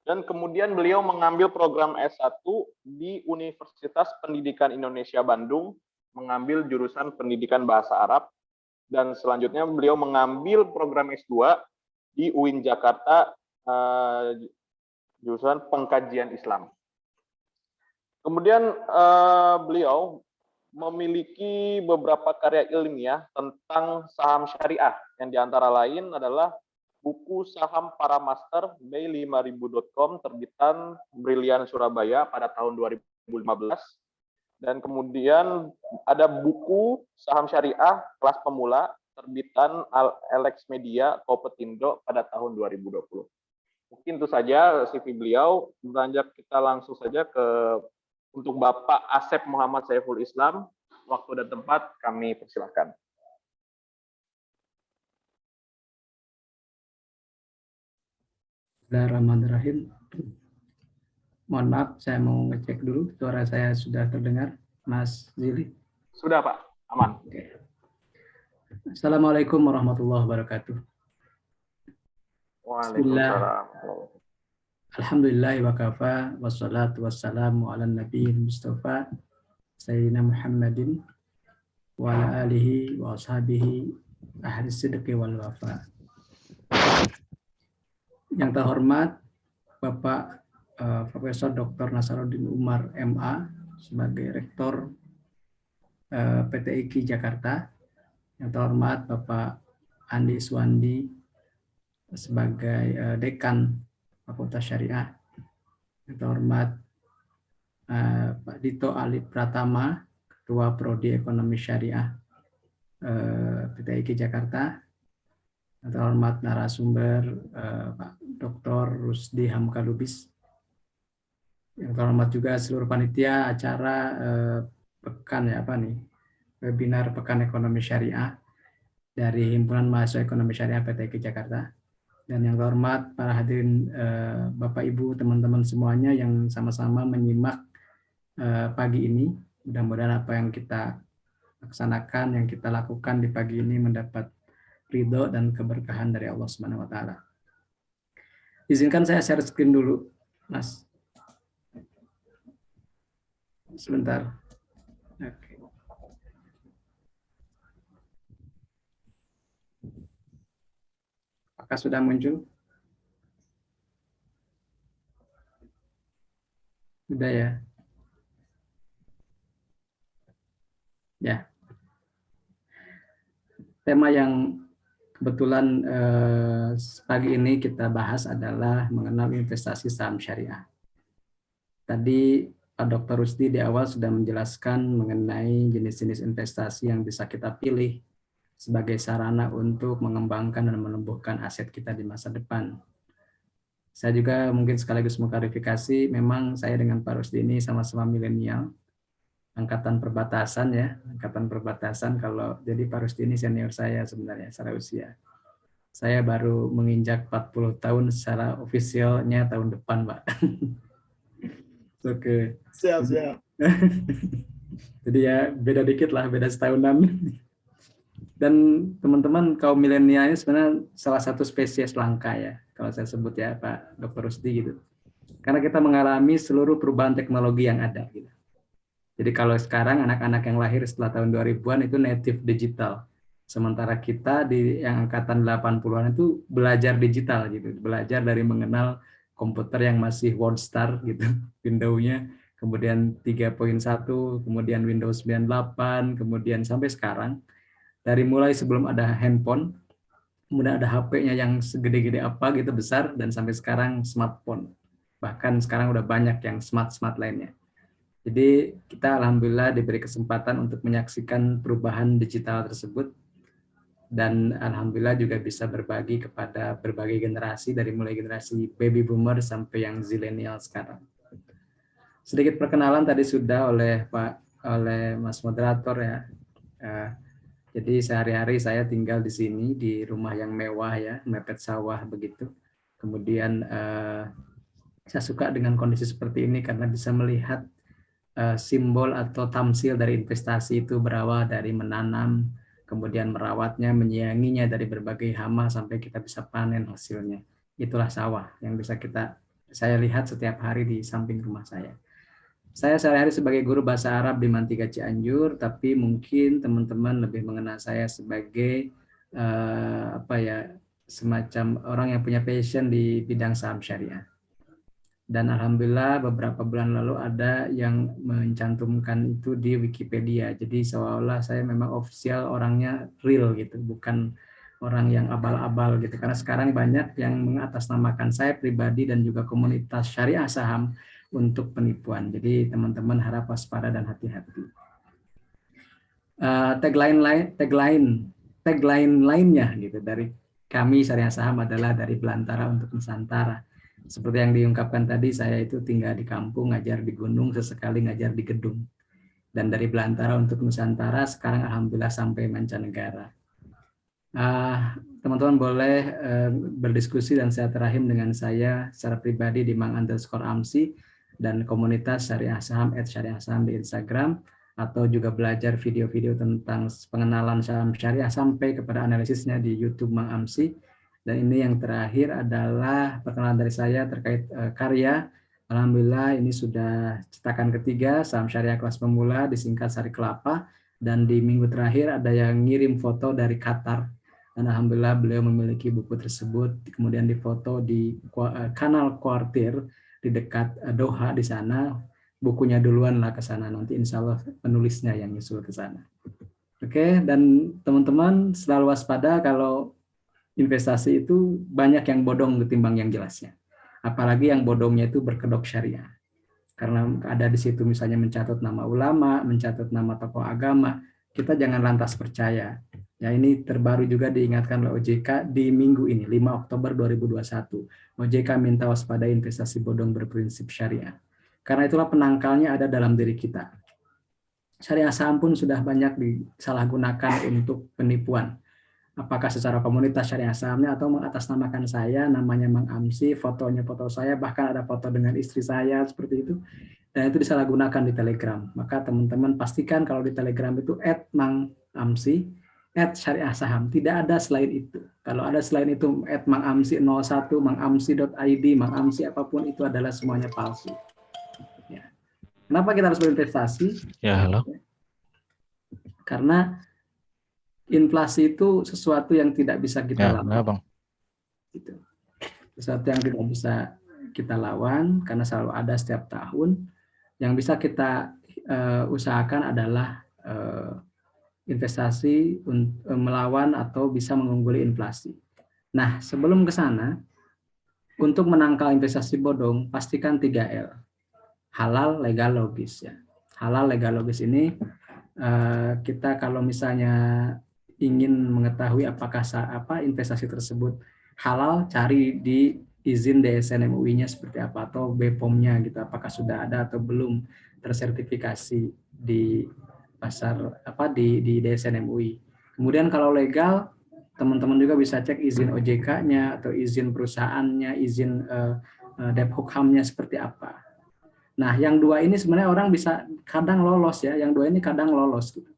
dan kemudian beliau mengambil program S1 di Universitas Pendidikan Indonesia Bandung, mengambil jurusan pendidikan bahasa Arab, dan selanjutnya beliau mengambil program S2 di UIN Jakarta, jurusan pengkajian Islam. Kemudian beliau memiliki beberapa karya ilmiah tentang saham syariah, yang diantara lain adalah buku Saham Para Master Bay5000.com terbitan Brilian Surabaya pada tahun 2015. Dan kemudian ada buku Saham Syariah Kelas Pemula terbitan Alex Media Kopetindo pada tahun 2020. Mungkin itu saja CV beliau. Beranjak kita langsung saja untuk Bapak Asep Muhammad Saiful Islam. Waktu dan tempat kami persilahkan. Bismillahirrahmanirrahim. Mohon maaf, saya mau ngecek dulu suara saya sudah terdengar, Mas Zili. Sudah, Pak. Aman. Oke. Assalamualaikum warahmatullahi wabarakatuh. Waalaikumsalam. Alhamdulillah wa kafa wassalatu wassalamu ala nabiyil mustafa sayyidina Muhammadin wa ala alihi wa ashabihi ahli sidqi wal wafa. Yang terhormat Bapak Profesor Dr. Nasaruddin Umar MA sebagai Rektor PT IKI Jakarta, yang terhormat Bapak Andi Iswandi sebagai Dekan Fakultas Syariah, yang terhormat Pak Dito Ali Pratama, Ketua Prodi Ekonomi Syariah PT IKI Jakarta, yang terhormat narasumber Pak Dr. Rusdi Hamka Lubis, yang terhormat juga seluruh panitia acara webinar Pekan Ekonomi Syariah dari Himpunan Mahasiswa Ekonomi Syariah PT IKI Jakarta, dan yang terhormat para hadirin Bapak Ibu teman-teman semuanya yang sama-sama menyimak pagi ini. Mudah-mudahan apa yang kita laksanakan, yang kita lakukan di pagi ini mendapat ridho dan keberkahan dari Allah Subhanahu wa taala. Izinkan saya share screen dulu, Mas. Sebentar. Oke. Apakah sudah muncul? Sudah ya. tema yang kebetulan pagi ini kita bahas adalah mengenal investasi saham syariah. Tadi Pak Dr. Rusdi di awal sudah menjelaskan mengenai jenis-jenis investasi yang bisa kita pilih sebagai sarana untuk mengembangkan dan menumbuhkan aset kita di masa depan. Saya juga mungkin sekaligus mengklarifikasi, memang saya dengan Pak Rusdi ini sama-sama milenial, angkatan perbatasan ya, angkatan perbatasan. Kalau jadi Pak Rusdi ini senior saya sebenarnya secara usia. Saya baru menginjak 40 tahun secara ofisialnya tahun depan, Pak. Oke. Siap, siap. Jadi ya beda dikit lah, beda setahunan. Dan teman-teman kaum milenial ini sebenarnya salah satu spesies langka ya, kalau saya sebut ya Pak Dr. Rusdi gitu. Karena kita mengalami seluruh perubahan teknologi yang ada gitu. Jadi kalau sekarang anak-anak yang lahir setelah tahun 2000-an itu native digital. Sementara kita di yang angkatan 80-an itu belajar digital gitu, belajar dari mengenal komputer yang masih WordStar gitu, Windows-nya, kemudian 3.1, kemudian Windows 98, kemudian sampai sekarang. Dari mulai sebelum ada handphone, kemudian ada HP-nya yang segede-gede apa gitu besar, dan sampai sekarang smartphone. Bahkan sekarang udah banyak yang smart lainnya. Jadi kita alhamdulillah diberi kesempatan untuk menyaksikan perubahan digital tersebut, dan alhamdulillah juga bisa berbagi kepada berbagai generasi dari mulai generasi baby boomer sampai yang zilenial sekarang. Sedikit perkenalan tadi sudah oleh Mas Moderator ya. Jadi sehari-hari saya tinggal di sini di rumah yang mewah ya, mepet sawah begitu. Kemudian saya suka dengan kondisi seperti ini karena bisa melihat simbol atau tamsil dari investasi itu berawal dari menanam, kemudian merawatnya, menyayanginya dari berbagai hama sampai kita bisa panen hasilnya. Itulah sawah yang bisa saya lihat setiap hari di samping rumah saya. Saya sehari-hari sebagai guru bahasa Arab di Mantiga Cianjur, tapi mungkin teman-teman lebih mengenal saya sebagai semacam orang yang punya passion di bidang saham syariah. Dan alhamdulillah beberapa bulan lalu ada yang mencantumkan itu di Wikipedia. Jadi seolah-olah saya memang official, orangnya real gitu, bukan orang yang abal-abal gitu. Karena sekarang banyak yang mengatasnamakan saya pribadi dan juga komunitas syariah saham untuk penipuan. Jadi teman-teman harap waspada dan hati-hati. Tagline lainnya gitu dari kami syariah saham adalah dari belantara untuk Nusantara. Seperti yang diungkapkan tadi, saya itu tinggal di kampung, ngajar di gunung, sesekali ngajar di gedung. Dan dari belantara untuk Nusantara, sekarang alhamdulillah sampai mancanegara. Teman-teman boleh berdiskusi dan silaturahim dengan saya secara pribadi di @mang_amsi dan komunitas syariah saham @syariahsaham di Instagram, atau juga belajar video-video tentang pengenalan saham syariah sampai kepada analisisnya di YouTube Mang Amsi. Dan ini yang terakhir adalah perkenalan dari saya terkait karya. Alhamdulillah ini sudah cetakan ketiga, saham syariah kelas pemula, disingkat Sari Kelapa. Dan di minggu terakhir ada yang ngirim foto dari Qatar. Dan alhamdulillah beliau memiliki buku tersebut, kemudian difoto di kanal Kuartir di dekat Doha di sana. Bukunya duluan lah ke sana, nanti insya Allah penulisnya yang nyusul ke sana. Oke, dan teman-teman selalu waspada kalau investasi itu banyak yang bodong ketimbang yang jelasnya. Apalagi yang bodongnya itu berkedok syariah. Karena ada di situ misalnya mencatat nama ulama, mencatat nama tokoh agama, kita jangan lantas percaya. Ya, ini terbaru juga diingatkan oleh OJK di minggu ini, 5 Oktober 2021. OJK minta waspada investasi bodong berprinsip syariah. Karena itulah penangkalnya ada dalam diri kita. Syariah saham pun sudah banyak disalahgunakan untuk penipuan. Apakah secara komunitas syariah sahamnya atau mengatasnamakan saya, namanya Mang Amsi, fotonya foto saya, bahkan ada foto dengan istri saya seperti itu, dan itu disalahgunakan di Telegram. Maka teman-teman pastikan kalau di Telegram itu @mangamsi, @syariah saham, tidak ada selain itu. Kalau ada selain itu @mangamsi01, mangamsi.id, mangamsi apapun, itu adalah semuanya palsu. Ya. Kenapa kita harus berinvestasi? Ya, halo. Karena inflasi itu sesuatu yang tidak bisa kita lawan. Bang. Gitu. Sesuatu yang tidak bisa kita lawan karena selalu ada setiap tahun. Yang bisa kita usahakan adalah investasi melawan atau bisa mengungguli inflasi. Nah, sebelum ke sana, untuk menangkal investasi bodong, pastikan 3L. Halal, legal, logis ya. Halal, legal, logis ini kita kalau misalnya ingin mengetahui apakah investasi tersebut halal, cari di izin DSN MUI-nya seperti apa atau BPOM-nya gitu, apakah sudah ada atau belum tersertifikasi di pasar di DSN MUI. Kemudian kalau legal, teman-teman juga bisa cek izin OJK-nya atau izin perusahaannya, izin Dephokham-nya seperti apa. Nah, yang dua ini sebenarnya orang bisa kadang lolos ya, yang dua ini kadang lolos gitu.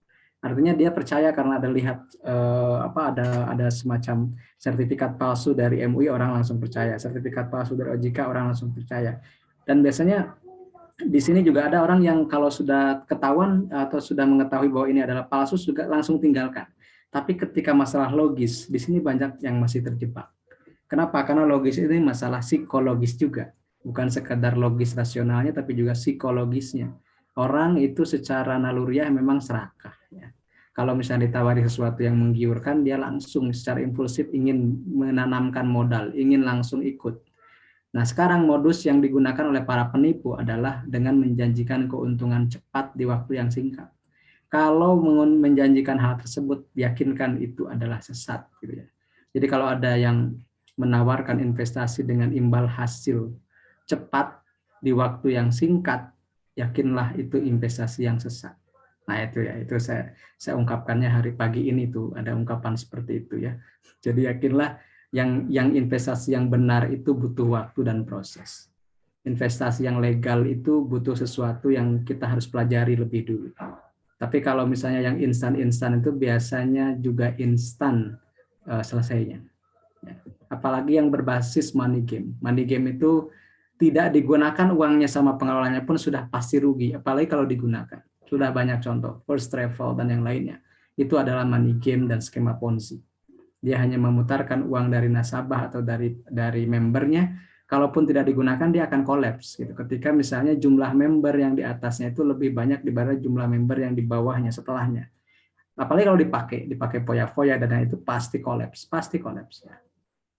Artinya dia percaya karena ada lihat ada semacam sertifikat palsu dari MUI, orang langsung percaya. Sertifikat palsu dari OJK, orang langsung percaya. Dan biasanya di sini juga ada orang yang kalau sudah ketahuan atau sudah mengetahui bahwa ini adalah palsu juga langsung tinggalkan. Tapi ketika masalah logis, di sini banyak yang masih terjebak. Kenapa? Karena logis ini masalah psikologis juga. Bukan sekadar logis rasionalnya, tapi juga psikologisnya. Orang itu secara naluriah memang serakah. Ya. Kalau misalnya ditawari sesuatu yang menggiurkan, dia langsung secara impulsif ingin menanamkan modal, ingin langsung ikut. Nah, sekarang modus yang digunakan oleh para penipu adalah dengan menjanjikan keuntungan cepat di waktu yang singkat. Kalau menjanjikan hal tersebut, yakinkan itu adalah sesat. Gitu ya. Jadi kalau ada yang menawarkan investasi dengan imbal hasil cepat di waktu yang singkat, yakinlah itu investasi yang sesat. Nah itu ya, itu saya ungkapkannya hari pagi ini tuh ada ungkapan seperti itu ya. Jadi yakinlah yang investasi yang benar itu butuh waktu dan proses. Investasi yang legal itu butuh sesuatu yang kita harus pelajari lebih dulu. Tapi kalau misalnya yang instan-instan itu biasanya juga instan selesainya. Apalagi yang berbasis money game. Money game itu tidak digunakan uangnya sama pengelolanya pun sudah pasti rugi, apalagi kalau digunakan. Sudah banyak contoh, First Travel dan yang lainnya. Itu adalah money game dan skema Ponzi. Dia hanya memutarkan uang dari nasabah atau dari membernya, kalaupun tidak digunakan dia akan kolaps. Gitu. Ketika misalnya jumlah member yang di atasnya itu lebih banyak dibanding jumlah member yang di bawahnya setelahnya. Apalagi kalau dipakai foya-foya dan itu pasti kolaps. Ya.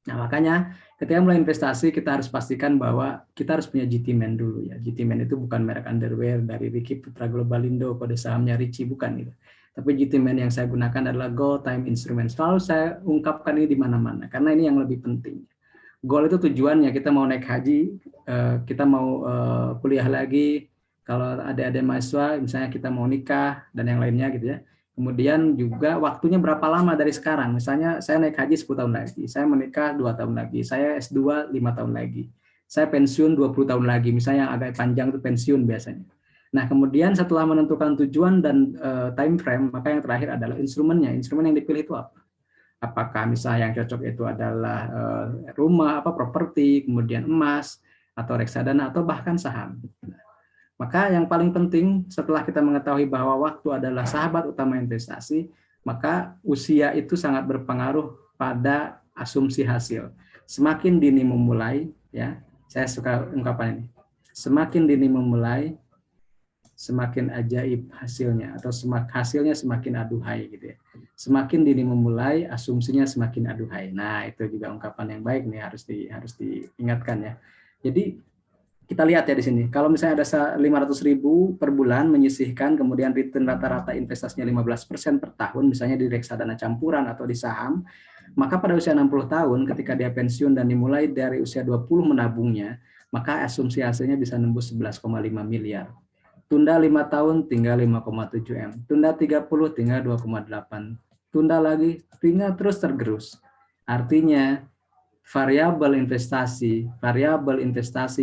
Nah, makanya ketika mulai investasi kita harus pastikan bahwa kita harus punya GT-Man dulu ya. GT-Man itu bukan merek underwear dari Ricky Putra Globalindo, kode sahamnya Ricci, bukan gitu. Tapi GT-Man yang saya gunakan adalah Gold Time Instrument. Selalu saya ungkapkan ini di mana-mana karena ini yang lebih penting. Goal itu tujuannya kita mau naik haji, kita mau kuliah lagi, kalau ada mahasiswa misalnya kita mau nikah dan yang lainnya gitu ya. Kemudian juga waktunya berapa lama dari sekarang. Misalnya saya naik haji 10 tahun lagi, saya menikah 2 tahun lagi, saya S2 5 tahun lagi, saya pensiun 20 tahun lagi. Misalnya yang agak panjang itu pensiun biasanya. Nah, kemudian setelah menentukan tujuan dan time frame, maka yang terakhir adalah instrumennya. Instrumen yang dipilih itu apa? Apakah misalnya yang cocok itu adalah rumah, properti, kemudian emas, atau reksadana, atau bahkan saham. Maka yang paling penting setelah kita mengetahui bahwa waktu adalah sahabat utama investasi, maka usia itu sangat berpengaruh pada asumsi hasil. Semakin dini memulai, ya, saya suka ungkapan ini. Semakin dini memulai, semakin ajaib hasilnya, atau hasilnya semakin aduhai gitu ya. Semakin dini memulai, asumsinya semakin aduhai. Nah, itu juga ungkapan yang baik nih, harus diingatkan ya. Jadi kita lihat ya di sini, kalau misalnya ada 500.000 per bulan menyisihkan, kemudian return rata-rata investasinya 15% per tahun, misalnya di reksadana campuran atau di saham, maka pada usia 60 tahun ketika dia pensiun dan dimulai dari usia 20 menabungnya, maka asumsi hasilnya bisa nembus 11,5 miliar. Tunda 5 tahun tinggal 5,7 M. Tunda 30 tinggal 2,8. Tunda lagi tinggal terus tergerus. Artinya variabel investasi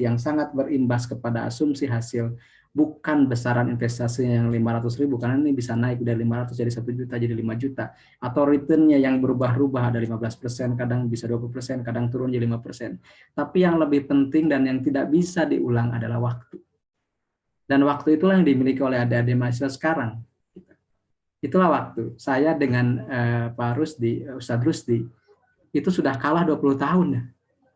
yang sangat berimbas kepada asumsi hasil, bukan besaran investasinya yang 500.000, karena ini bisa naik dari 500 jadi 1 juta jadi 5 juta, atau returnnya yang berubah-ubah ada 15%, kadang bisa 20%, kadang turun jadi 5%. Tapi yang lebih penting dan yang tidak bisa diulang adalah waktu. Dan waktu itulah yang dimiliki oleh adik-adik mahasiswa sekarang. Itulah waktu. Saya dengan Pak Rusdi, Ustadz Rusdi, itu sudah kalah 20 tahun ya.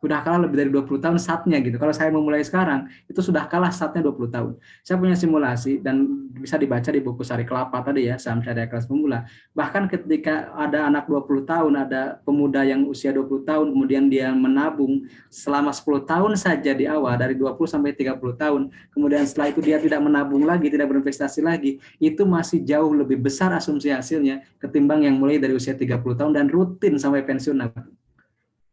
Udah kalah lebih dari 20 tahun saatnya gitu. Kalau saya memulai sekarang, itu sudah kalah saatnya 20 tahun. Saya punya simulasi dan bisa dibaca di buku Sari Kelapa tadi ya, Saham Syariah Kelas Pemula. Bahkan ketika ada anak 20 tahun, ada pemuda yang usia 20 tahun, kemudian dia menabung selama 10 tahun saja di awal, dari 20 sampai 30 tahun, kemudian setelah itu dia tidak menabung lagi, tidak berinvestasi lagi, itu masih jauh lebih besar asumsi hasilnya ketimbang yang mulai dari usia 30 tahun dan rutin sampai pensiun.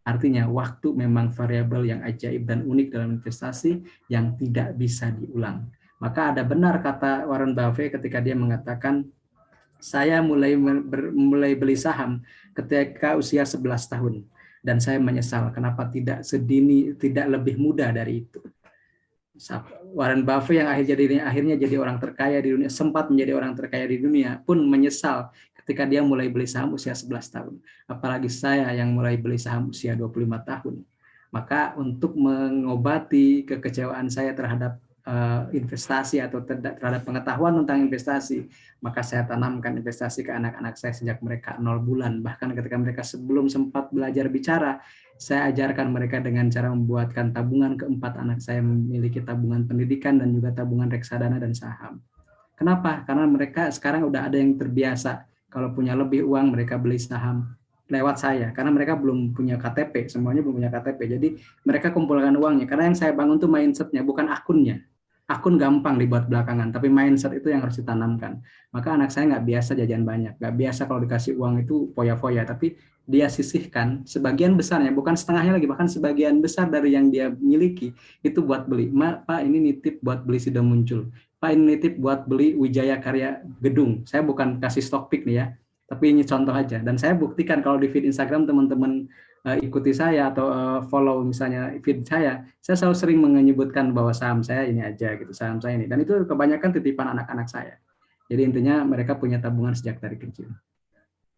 Artinya waktu memang variabel yang ajaib dan unik dalam investasi yang tidak bisa diulang. Maka ada benar kata Warren Buffett ketika dia mengatakan, saya mulai beli saham ketika usia 11 tahun. Dan saya menyesal kenapa tidak sedini, tidak lebih muda dari itu. Warren Buffett yang akhirnya jadi orang terkaya di dunia, sempat menjadi orang terkaya di dunia, pun menyesal ketika dia mulai beli saham usia 11 tahun. Apalagi saya yang mulai beli saham usia 25 tahun. Maka untuk mengobati kekecewaan saya terhadap investasi atau terhadap pengetahuan tentang investasi, maka saya tanamkan investasi ke anak-anak saya sejak mereka 0 bulan. Bahkan ketika mereka sebelum sempat belajar bicara, saya ajarkan mereka dengan cara membuatkan tabungan. Keempat anak saya memiliki tabungan pendidikan dan juga tabungan reksadana dan saham. Kenapa? Karena mereka sekarang udah ada yang terbiasa. Kalau punya lebih uang, mereka beli saham lewat saya. Karena mereka belum punya KTP, semuanya belum punya KTP. Jadi mereka kumpulkan uangnya. Karena yang saya bangun tuh mindsetnya, bukan akunnya. Akun gampang dibuat belakangan, tapi mindset itu yang harus ditanamkan. Maka anak saya nggak biasa jajan banyak. Nggak biasa kalau dikasih uang itu foya-foya. Tapi dia sisihkan sebagian besarnya, bukan setengahnya lagi, bahkan sebagian besar dari yang dia miliki, itu buat beli. Pak, ini nitip buat beli sudah muncul. Pak, ini nitip buat beli Wijaya Karya Gedung. Saya bukan kasih stock pick nih ya, tapi ini contoh aja. Dan saya buktikan kalau di feed Instagram teman-teman ikuti saya atau follow misalnya feed saya selalu sering menyebutkan bahwa saham saya ini aja gitu, saham saya ini. Dan itu kebanyakan titipan anak-anak saya. Jadi intinya mereka punya tabungan sejak dari kecil.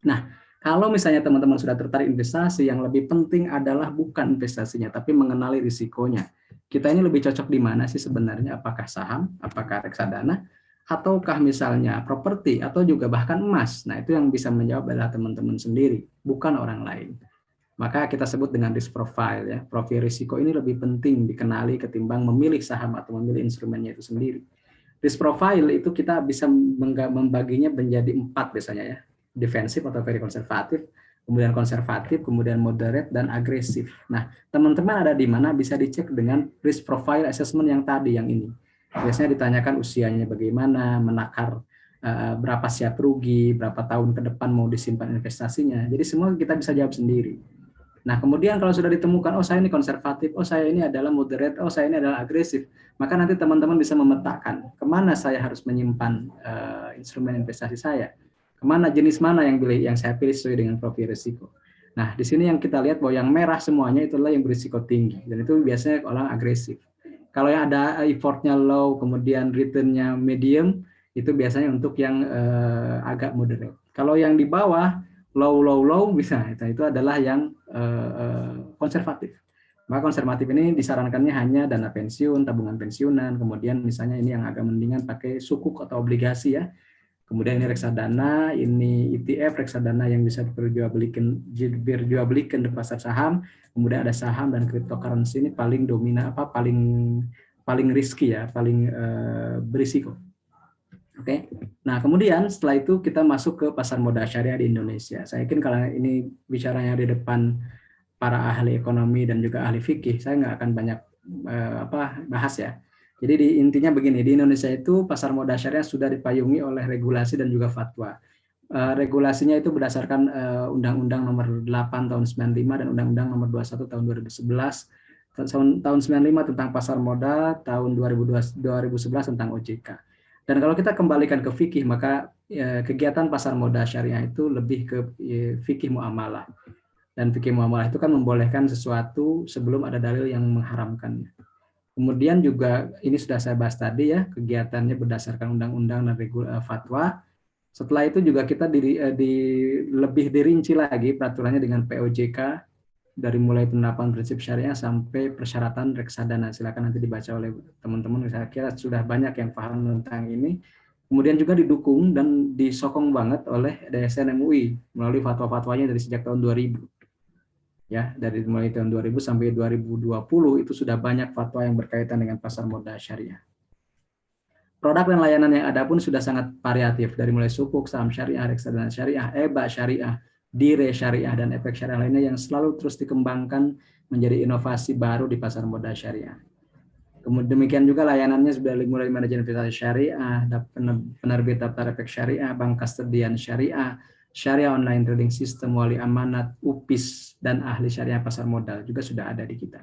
Nah, kalau misalnya teman-teman sudah tertarik investasi, yang lebih penting adalah bukan investasinya, tapi mengenali risikonya. Kita ini lebih cocok di mana sih sebenarnya? Apakah saham, apakah reksadana, ataukah misalnya properti, atau juga bahkan emas? Nah, itu yang bisa menjawab adalah teman-teman sendiri, bukan orang lain. Maka kita sebut dengan risk profile ya. Profil risiko ini lebih penting dikenali ketimbang memilih saham atau memilih instrumennya itu sendiri. Risk profile itu kita bisa membaginya menjadi 4 biasanya ya. Defensif atau very konservatif, kemudian konservatif, kemudian moderate, dan agresif. Nah, teman-teman ada di mana bisa dicek dengan risk profile assessment yang tadi, yang ini. Biasanya ditanyakan usianya bagaimana, menakar berapa siap rugi, berapa tahun ke depan mau disimpan investasinya. Jadi semua kita bisa jawab sendiri. Nah, kemudian kalau sudah ditemukan, oh saya ini konservatif, oh saya ini adalah moderate, oh saya ini adalah agresif, maka nanti teman-teman bisa memetakan kemana saya harus menyimpan instrumen investasi saya. Kemana, jenis mana yang saya pilih sesuai dengan profil risiko. Nah, di sini yang kita lihat bahwa yang merah semuanya itulah yang berisiko tinggi, dan itu biasanya orang agresif. Kalau yang ada effortnya low, kemudian return-nya medium, itu biasanya untuk yang agak moderate. Kalau yang di bawah, low, bisa, itu adalah yang konservatif. Maka konservatif ini disarankannya hanya dana pensiun, tabungan pensiunan, kemudian misalnya ini yang agak mendingan pakai sukuk atau obligasi ya. Kemudian ini reksadana, ini ETF, reksadana yang bisa diperjualbelikan di pasar saham. Kemudian ada saham dan cryptocurrency, ini paling dominan paling risky ya, paling berisiko. Oke. Nah, kemudian setelah itu kita masuk ke pasar modal syariah di Indonesia. Saya yakin kalau ini bicaranya di depan para ahli ekonomi dan juga ahli fikih, saya nggak akan banyak bahas ya. Jadi intinya begini, di Indonesia itu pasar modal syariah sudah dipayungi oleh regulasi dan juga fatwa. Regulasinya itu berdasarkan Undang-Undang Nomor 8 Tahun 95 dan Undang-Undang Nomor 21 Tahun 2011, tahun 95 tentang pasar modal, tahun 2011 tentang OJK. Dan kalau kita kembalikan ke fikih, maka kegiatan pasar modal syariah itu lebih ke fikih muamalah. Dan fikih muamalah itu kan membolehkan sesuatu sebelum ada dalil yang mengharamkannya. Kemudian juga ini sudah saya bahas tadi ya, kegiatannya berdasarkan undang-undang dan fatwa. Setelah itu juga kita lebih dirinci lagi peraturannya dengan POJK, dari mulai penerapan prinsip syariah sampai persyaratan reksadana. Silakan nanti dibaca oleh teman-teman. Saya kira sudah banyak yang paham tentang ini. Kemudian juga didukung dan disokong banget oleh DSN MUI melalui fatwa-fatwanya dari sejak tahun 2000. Ya, dari mulai tahun 2000 sampai 2020 itu sudah banyak fatwa yang berkaitan dengan pasar modal syariah. Produk dan layanan yang ada pun sudah sangat variatif, dari mulai sukuk, saham syariah, reksadana syariah, EBA syariah, dire syariah, dan efek syariah lainnya yang selalu terus dikembangkan menjadi inovasi baru di pasar modal syariah. Kemudian demikian juga layanannya sudah mulai manajemen investasi syariah, penerbit daftar efek syariah, bank kastedian syariah, syariah online trading system, wali amanat, UPIS, dan ahli syariah pasar modal juga sudah ada di kita.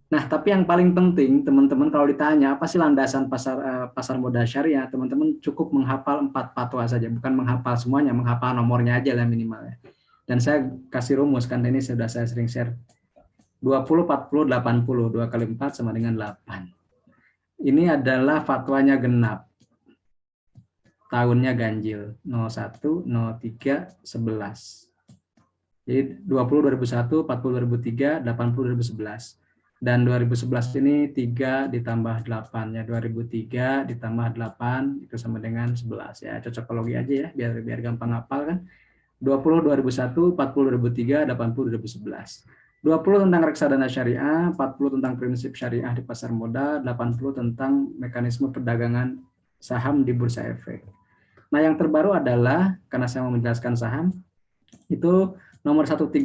Nah, tapi yang paling penting, teman-teman, kalau ditanya apa sih landasan pasar modal syariah, teman-teman cukup menghafal 4 fatwa saja, bukan menghafal semuanya, menghafal nomornya aja lah minimal. Dan saya kasih rumus, kan ini sudah saya sering share. 20, 40, 80, 2 kali 4 sama dengan 8. Ini adalah fatwanya genap. Tahunnya ganjil, 01, 03, 11. Jadi 20 2001, 40 2003, 80 2011. Dan 2011 ini 3 ditambah 8 ya, 2003 ditambah 8 itu sama dengan 11 ya, cocokologi aja ya biar gampang hafal kan. 20 2001, 40 2003, 80 2011. 20 tentang reksadana syariah, 40 tentang prinsip syariah di pasar modal, 80 tentang mekanisme perdagangan saham di bursa efek. Nah, yang terbaru adalah karena saya mau menjelaskan saham itu nomor 135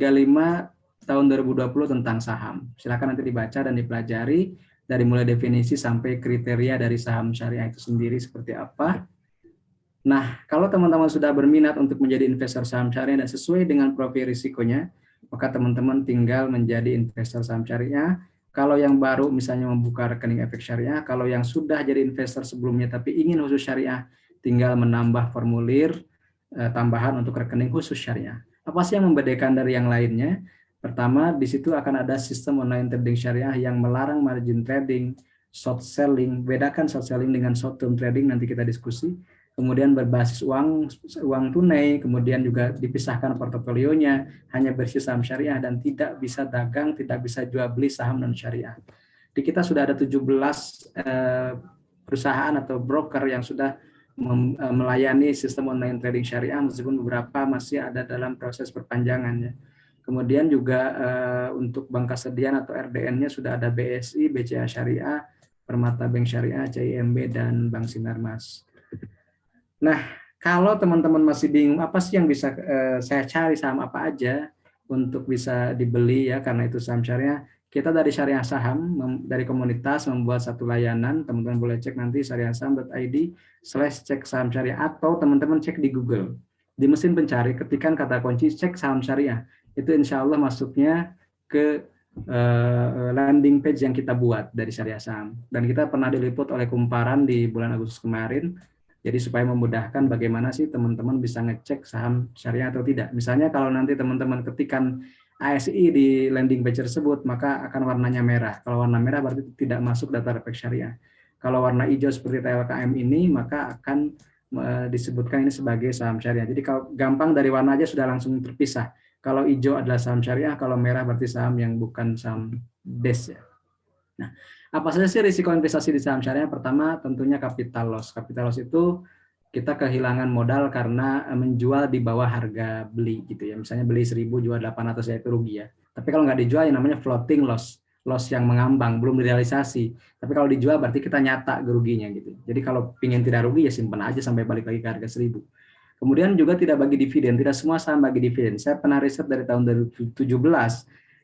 tahun 2020 tentang saham. Silakan nanti dibaca dan dipelajari dari mulai definisi sampai kriteria dari saham syariah itu sendiri seperti apa. Nah, kalau teman-teman sudah berminat untuk menjadi investor saham syariah dan sesuai dengan profil risikonya, maka teman-teman tinggal menjadi investor saham syariah. Kalau yang baru misalnya membuka rekening efek syariah, kalau yang sudah jadi investor sebelumnya tapi ingin khusus syariah, tinggal menambah formulir tambahan untuk rekening khusus syariah. Apa sih yang membedakan dari yang lainnya? Pertama, di situ akan ada sistem online trading syariah yang melarang margin trading, short selling. Bedakan short selling dengan short term trading, nanti kita diskusi. Kemudian berbasis uang tunai, kemudian juga dipisahkan portofolionya, hanya bersih saham syariah dan tidak bisa dagang, tidak bisa jual beli saham non syariah. Di kita sudah ada 17 perusahaan atau broker yang sudah melayani sistem online trading syariah, meskipun beberapa masih ada dalam proses perpanjangannya. Kemudian juga untuk bank kasedian atau RDN-nya sudah ada BSI, BCA Syariah, Permata Bank Syariah, CIMB, dan Bank Sinarmas. Nah, kalau teman-teman masih bingung apa sih yang bisa saya cari saham apa aja untuk bisa dibeli ya, karena itu saham syariah, kita dari Syariah Saham, dari komunitas membuat satu layanan, teman-teman boleh cek nanti syariahsaham.id/cek saham syariah, atau teman-teman cek di Google. Di mesin pencari, ketikan kata kunci cek saham syariah. Itu insya Allah masuknya ke landing page yang kita buat dari Syariah Saham. Dan kita pernah diliput oleh Kumparan di bulan Agustus kemarin. Jadi supaya memudahkan bagaimana sih teman-teman bisa ngecek saham syariah atau tidak. Misalnya kalau nanti teman-teman ketikan ASI di landing page tersebut, maka akan warnanya merah. Kalau warna merah berarti tidak masuk daftar efek syariah. Kalau warna hijau seperti TLKM ini, maka akan disebutkan ini sebagai saham syariah. Jadi kalau gampang dari warna aja sudah langsung terpisah. Kalau hijau adalah saham syariah, kalau merah berarti saham yang bukan saham DES ya. Nah, apa saja sih risiko investasi di saham syariah? Pertama, tentunya capital loss. Capital loss itu kita kehilangan modal karena menjual di bawah harga beli gitu ya. Misalnya beli 1.000 jual 800 ya, itu rugi ya. Tapi kalau nggak dijual yang namanya floating loss, loss yang mengambang, belum direalisasi. Tapi kalau dijual berarti kita nyata keruginya gitu. Jadi kalau ingin tidak rugi ya simpan aja sampai balik lagi ke harga 1.000. Kemudian juga tidak bagi dividen, tidak semua saham bagi dividen. Saya pernah riset dari tahun 2017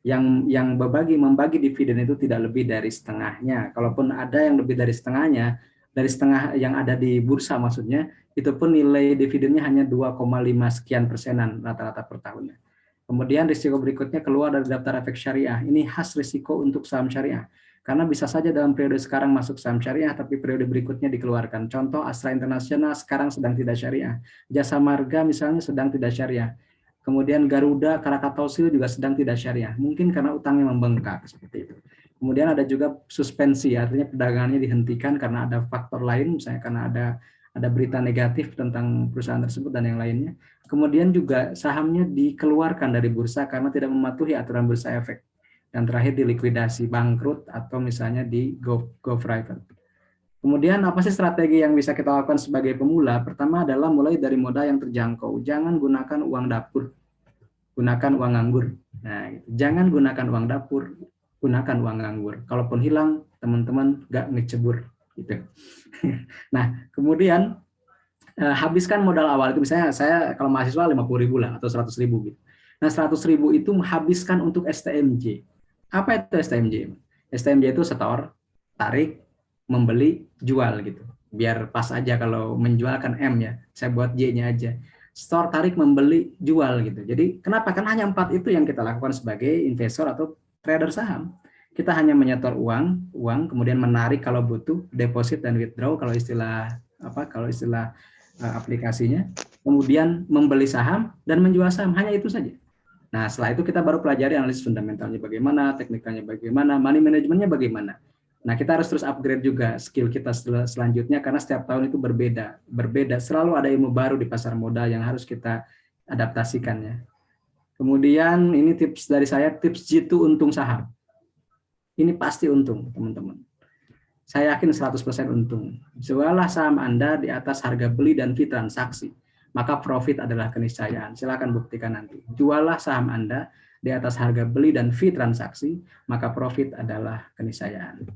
yang membagi dividen itu tidak lebih dari setengahnya. Kalaupun ada yang lebih dari setengahnya, dari setengah yang ada di bursa maksudnya, itu pun nilai dividennya hanya 2,5 sekian persenan rata-rata per tahunnya. Kemudian risiko berikutnya keluar dari daftar efek syariah. Ini khas risiko untuk saham syariah. Karena bisa saja dalam periode sekarang masuk saham syariah, tapi periode berikutnya dikeluarkan. Contoh Astra Internasional sekarang sedang tidak syariah. Jasa Marga misalnya sedang tidak syariah. Kemudian Garuda, Krakatau Steel juga sedang tidak syariah. Mungkin karena utangnya membengkak seperti itu. Kemudian ada juga suspensi, artinya perdagangannya dihentikan karena ada faktor lain, misalnya karena ada berita negatif tentang perusahaan tersebut dan yang lainnya. Kemudian juga sahamnya dikeluarkan dari bursa karena tidak mematuhi aturan bursa efek. Dan terakhir dilikuidasi, bangkrut, atau misalnya di go private. Kemudian apa sih strategi yang bisa kita lakukan sebagai pemula? Pertama adalah mulai dari modal yang terjangkau. Jangan gunakan uang dapur. gunakan uang nganggur. Nah, gitu. Jangan gunakan uang dapur, gunakan uang nganggur. Kalaupun hilang, teman-teman nggak ngecebur. Gitu. Nah, kemudian habiskan modal awal itu, misalnya saya kalau mahasiswa 50.000 lah atau 100.000 gitu. Nah, 100.000 itu habiskan untuk STMJ. Apa itu STMJ? STMJ itu setor, tarik, membeli, jual gitu. Biar pas aja kalau menjual kan M ya. Saya buat J-nya aja. Store, tarik, membeli, jual gitu. Jadi kenapa? Kan hanya 4 itu yang kita lakukan sebagai investor atau trader saham. Kita hanya menyetor uang, kemudian menarik kalau butuh, deposit dan withdraw kalau istilah aplikasinya, kemudian membeli saham dan menjual saham, hanya itu saja. Nah, setelah itu kita baru pelajari analisis fundamentalnya bagaimana, teknikalnya bagaimana, money manajemennya bagaimana. Nah, kita harus terus upgrade juga skill kita selanjutnya karena setiap tahun itu berbeda, selalu ada ilmu baru di pasar modal yang harus kita adaptasikannya. Kemudian ini tips dari saya, tips G2 untung saham. Ini pasti untung, teman-teman. Saya yakin 100% untung. Jualah saham Anda di atas harga beli dan fee transaksi, maka profit adalah keniscayaan. Silakan buktikan nanti. Jualah saham Anda di atas harga beli dan fee transaksi, maka profit adalah keniscayaan.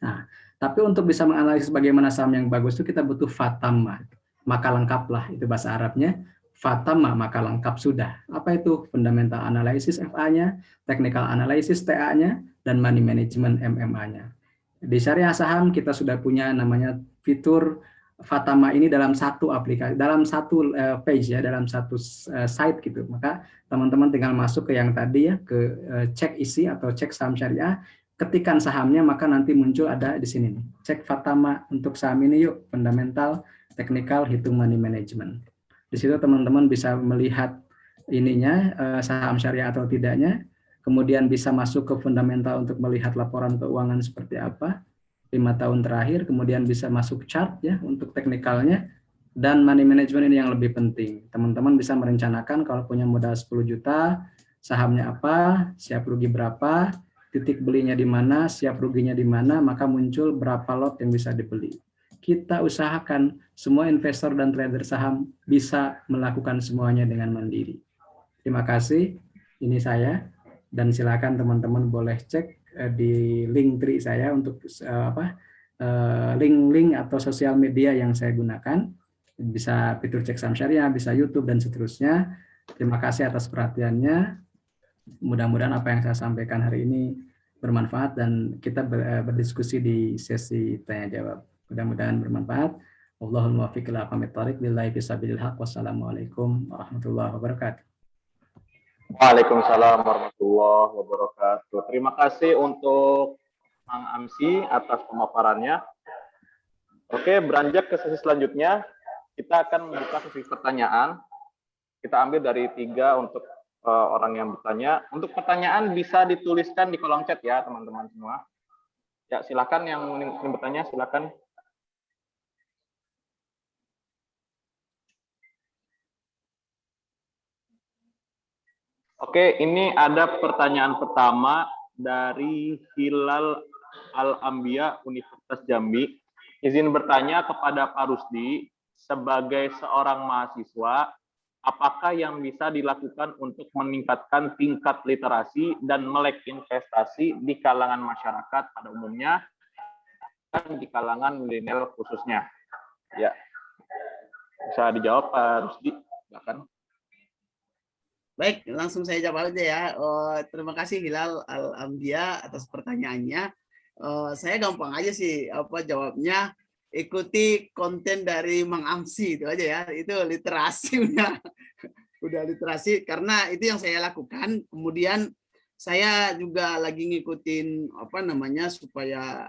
Nah, tapi untuk bisa menganalisis bagaimana saham yang bagus itu kita butuh fatamma. Maka lengkaplah, itu bahasa Arabnya. Fatamma, maka lengkap sudah. Apa itu? Fundamental analysis FA-nya, technical analysis TA-nya, dan money management MMA-nya. Di syariah saham kita sudah punya namanya fitur Fatamma ini dalam satu aplikasi, dalam satu page ya, dalam satu site gitu. Maka teman-teman tinggal masuk ke yang tadi ya, ke cek isi atau cek saham syariah, ketikan sahamnya, maka nanti muncul ada di sini nih. Cek Fatamma untuk saham ini yuk, fundamental, teknikal, hitung money management. Di situ teman-teman bisa melihat ininya saham syariah atau tidaknya. Kemudian bisa masuk ke fundamental untuk melihat laporan keuangan seperti apa 5 tahun terakhir, kemudian bisa masuk chart ya untuk teknikalnya, dan money management ini yang lebih penting. Teman-teman bisa merencanakan kalau punya modal 10 juta, sahamnya apa, siap rugi berapa, titik belinya di mana, siap ruginya di mana, maka muncul berapa lot yang bisa dibeli. Kita usahakan semua investor dan trader saham bisa melakukan semuanya dengan mandiri. Terima kasih, ini saya. Dan silakan teman-teman boleh cek di link tree saya untuk link-link atau sosial media yang saya gunakan. Bisa fitur cek saham syariah, bisa YouTube dan seterusnya. Terima kasih atas perhatiannya. Mudah-mudahan apa yang saya sampaikan hari ini bermanfaat dan kita berdiskusi di sesi tanya jawab. Mudah-mudahan bermanfaat. Allahumma muwaffiq ila aqwamit thoriq billahi fisabilil haq. Wassalamualaikum warahmatullahi wabarakatuh. Waalaikumsalam warahmatullahi wabarakatuh. Terima kasih untuk Mang Amsi atas pemaparannya. Oke, beranjak ke sesi selanjutnya. Kita akan membuka sesi pertanyaan. Kita ambil dari 3 untuk orang yang bertanya. Untuk pertanyaan bisa dituliskan di kolom chat ya, teman-teman semua. Ya, silakan yang ingin bertanya, silakan. Oke, ini ada pertanyaan pertama dari Hilal Al-Ambia Universitas Jambi. Izin bertanya kepada Pak Rusdi, sebagai seorang mahasiswa, apakah yang bisa dilakukan untuk meningkatkan tingkat literasi dan melek investasi di kalangan masyarakat pada umumnya dan di kalangan milenial khususnya? Ya, bisa dijawab Pak Rusdi, silakan. Baik, langsung saya jawab aja ya. Terima kasih Hilal Al-Ambia atas pertanyaannya. Saya gampang aja sih jawabnya. Ikuti konten dari Mang Amsi itu aja ya. Itu literasi udah literasi karena itu yang saya lakukan. Kemudian saya juga lagi ngikutin supaya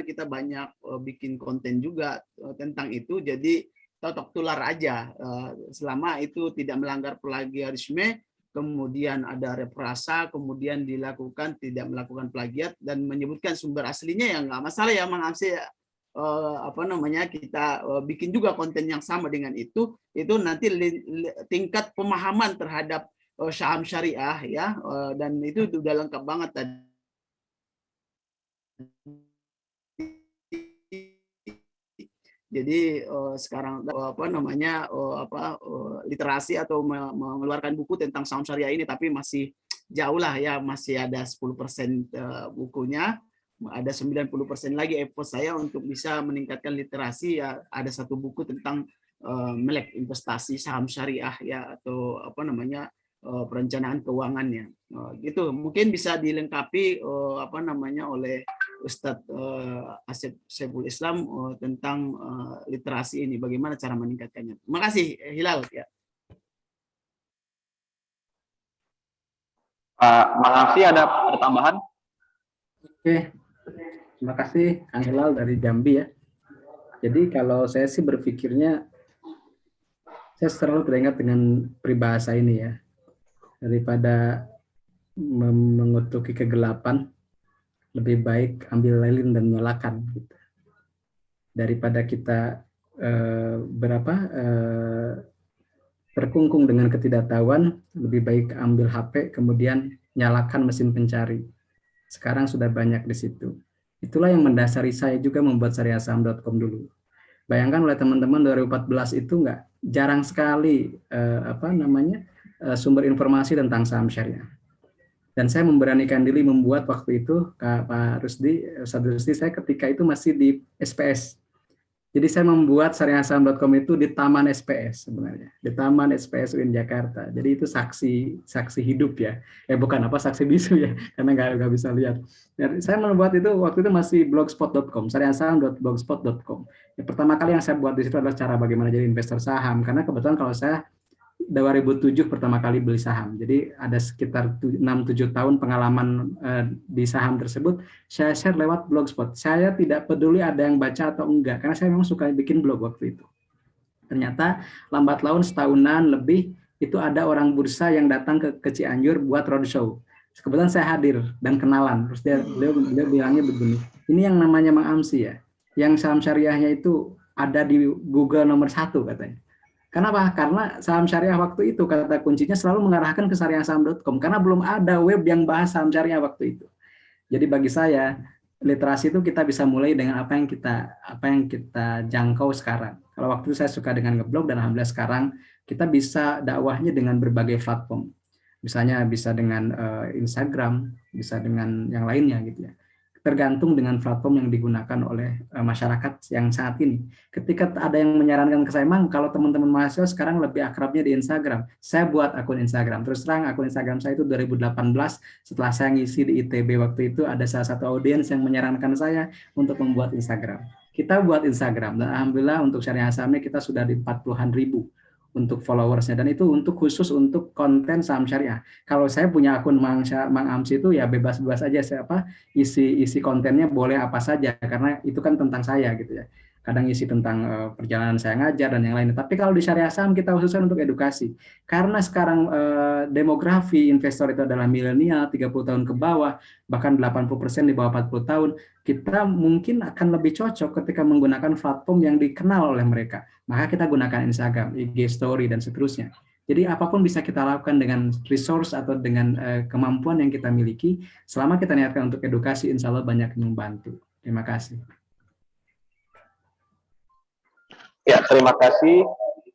kita banyak bikin konten juga tentang itu. Jadi totok tular aja selama itu tidak melanggar plagiarisme, kemudian ada reprasa, kemudian dilakukan tidak melakukan plagiat dan menyebutkan sumber aslinya ya nggak masalah ya Mang Amsi ya. Kita bikin juga konten yang sama dengan itu nanti tingkat pemahaman terhadap saham syariah ya dan itu udah lengkap banget tadi. Jadi sekarang apa namanya literasi atau mengeluarkan buku tentang saham syariah ini, tapi masih jauh lah ya, masih ada 10% bukunya, ada 90% lagi effort saya untuk bisa meningkatkan literasi ya. Ada satu buku tentang melek investasi saham syariah ya, atau apa namanya perencanaan keuangannya. Gitu mungkin bisa dilengkapi apa namanya oleh Ustadz Asep Saiful Islam tentang literasi ini, bagaimana cara meningkatkannya. Terima kasih Hilal ya. Pak Mangapsi ada tambahan? Oke, terima kasih Kang Hilal dari Jambi ya. Jadi kalau saya sih berpikirnya, saya selalu teringat dengan peribahasa ini ya, daripada mengutuki kegelapan, lebih baik ambil lilin dan nyalakan gitu. Daripada kita terkungkung dengan ketidaktahuan, lebih baik ambil HP kemudian nyalakan mesin pencari. Sekarang sudah banyak di situ. Itulah yang mendasari saya juga membuat syariahsaham.com dulu. Bayangkan oleh teman-teman 2014 itu jarang sekali sumber informasi tentang saham syariah. Dan saya memberanikan diri membuat waktu itu, Pak Rusdi, Ustadz Rusdi, saya ketika itu masih di SPS. Jadi saya membuat syariahsaham.com itu di Taman SPS sebenarnya, di Taman SPS UIN Jakarta. Jadi itu saksi hidup ya, bukan saksi bisu ya, karena nggak bisa lihat. Dan saya membuat itu waktu itu masih blogspot.com, syariahsaham.blogspot.com. Pertama kali yang saya buat di situ adalah cara bagaimana jadi investor saham, karena kebetulan kalau saya 2007 pertama kali beli saham. Jadi ada sekitar 6-7 tahun pengalaman di saham tersebut, saya share lewat blogspot. Saya tidak peduli ada yang baca atau enggak, karena saya memang suka bikin blog waktu itu. Ternyata lambat laun setahunan lebih, itu ada orang bursa yang datang ke Cianjur buat roadshow. Kebetulan saya hadir dan kenalan. Terus beliau bilangnya begini, ini yang namanya Mang Amsi ya, yang saham syariahnya itu ada di Google nomor 1 katanya. Kenapa? Karena saham syariah waktu itu kata kuncinya selalu mengarahkan ke syariahsaham.com, karena belum ada web yang bahas saham syariah waktu itu. Jadi bagi saya literasi itu kita bisa mulai dengan apa yang kita jangkau sekarang. Kalau waktu itu saya suka dengan ngeblog, dan alhamdulillah sekarang kita bisa dakwahnya dengan berbagai platform. Misalnya bisa dengan Instagram, bisa dengan yang lainnya gitu ya. Tergantung dengan platform yang digunakan oleh masyarakat yang saat ini. Ketika ada yang menyarankan ke saya, Mang, kalau teman-teman mahasiswa sekarang lebih akrabnya di Instagram, saya buat akun Instagram. Terus terang akun Instagram saya itu 2018, setelah saya ngisi di ITB waktu itu, ada salah satu audiens yang menyarankan saya untuk membuat Instagram. Kita buat Instagram, dan alhamdulillah untuk syariah sahamnya kita sudah di 40-an ribu untuk followersnya, dan itu khusus untuk konten saham syariah. Kalau saya punya akun Mang Amsi itu ya bebas-bebas aja, saya isi kontennya boleh apa saja, karena itu kan tentang saya gitu ya. Kadang isi tentang perjalanan saya ngajar dan yang lainnya. Tapi kalau di syariah saham kita khususkan untuk edukasi. Karena sekarang demografi investor itu adalah milenial, 30 tahun ke bawah, bahkan 80% di bawah 40 tahun, kita mungkin akan lebih cocok ketika menggunakan platform yang dikenal oleh mereka. Maka kita gunakan Instagram, IG Story, dan seterusnya. Jadi apapun bisa kita lakukan dengan resource atau dengan kemampuan yang kita miliki, selama kita niatkan untuk edukasi, insya Allah banyak yang membantu. Terima kasih. Ya, terima kasih.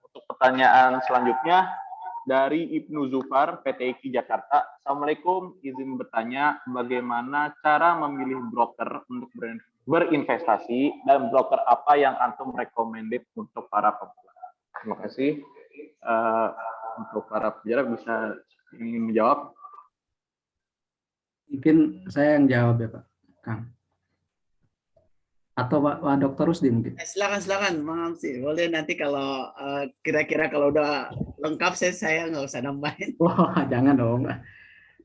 Untuk pertanyaan selanjutnya dari Ibnu Zufar, PTIQ Jakarta. Assalamualaikum, izin bertanya bagaimana cara memilih broker untuk berinvestasi, dan broker apa yang antum recommended untuk para pemula? Terima kasih. Untuk para penjara bisa ingin menjawab? Mungkin saya yang jawab ya Pak Kang. Atau Pak Dr. Rusdi mungkin. Silakan Mang Amsi. Boleh nanti kalau kira-kira kalau udah lengkap saya nggak usah nambahin. Wah, jangan dong.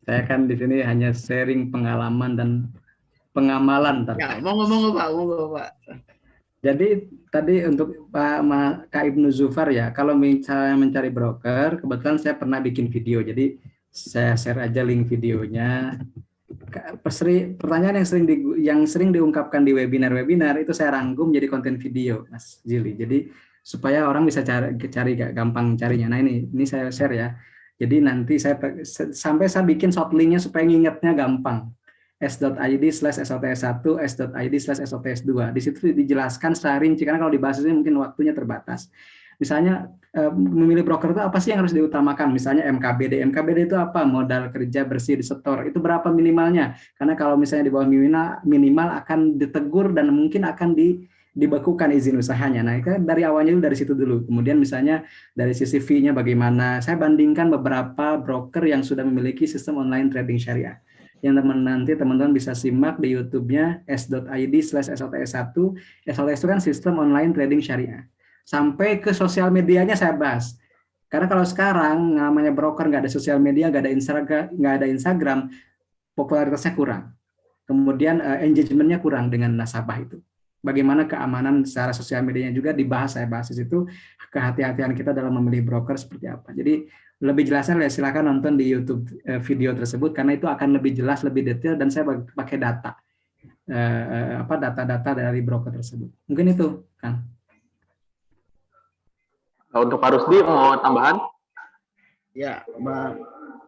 Saya kan di sini hanya sharing pengalaman dan pengamalan. Ya, monggo Pak. Jadi tadi untuk Kak Ibnu Zufar ya, kalau misalnya mencari broker, kebetulan saya pernah bikin video. Jadi saya share aja link videonya. Pertanyaan yang sering diungkapkan di webinar itu saya rangkum jadi konten video, Mas Jili. Jadi supaya orang bisa cari gampang carinya. Nah ini saya share ya. Jadi nanti saya bikin short linknya supaya ngingetnya gampang. s.id/SOTS1, s.id/SOTS2. Di situ dijelaskan secara rinci, karena kalau dibahas ini mungkin waktunya terbatas. Misalnya memilih broker itu apa sih yang harus diutamakan? Misalnya MKBD. MKBD itu apa? Modal kerja bersih di setor. Itu berapa minimalnya? Karena kalau misalnya di bawah minimal akan ditegur dan mungkin akan dibekukan izin usahanya. Nah, itu dari awalnya dari situ dulu. Kemudian misalnya dari sisi fee-nya bagaimana? Saya bandingkan beberapa broker yang sudah memiliki sistem online trading syariah. Yang nanti teman-teman bisa simak di YouTube-nya s.id/SOTS1. SOTS itu kan sistem online trading syariah. Sampai ke sosial medianya saya bahas. Karena kalau sekarang namanya broker nggak ada sosial media, nggak ada Instagram, popularitasnya kurang. Kemudian engagement-nya kurang dengan nasabah itu. Bagaimana keamanan secara sosial medianya juga dibahas, saya bahas di situ, kehati-hatian kita dalam memilih broker seperti apa. Jadi lebih jelasnya silakan nonton di YouTube video tersebut, karena itu akan lebih jelas, lebih detail, dan saya pakai data, data-data dari broker tersebut. Mungkin itu, Kang. Untuk Pak Rusdi mau tambahan? Ya,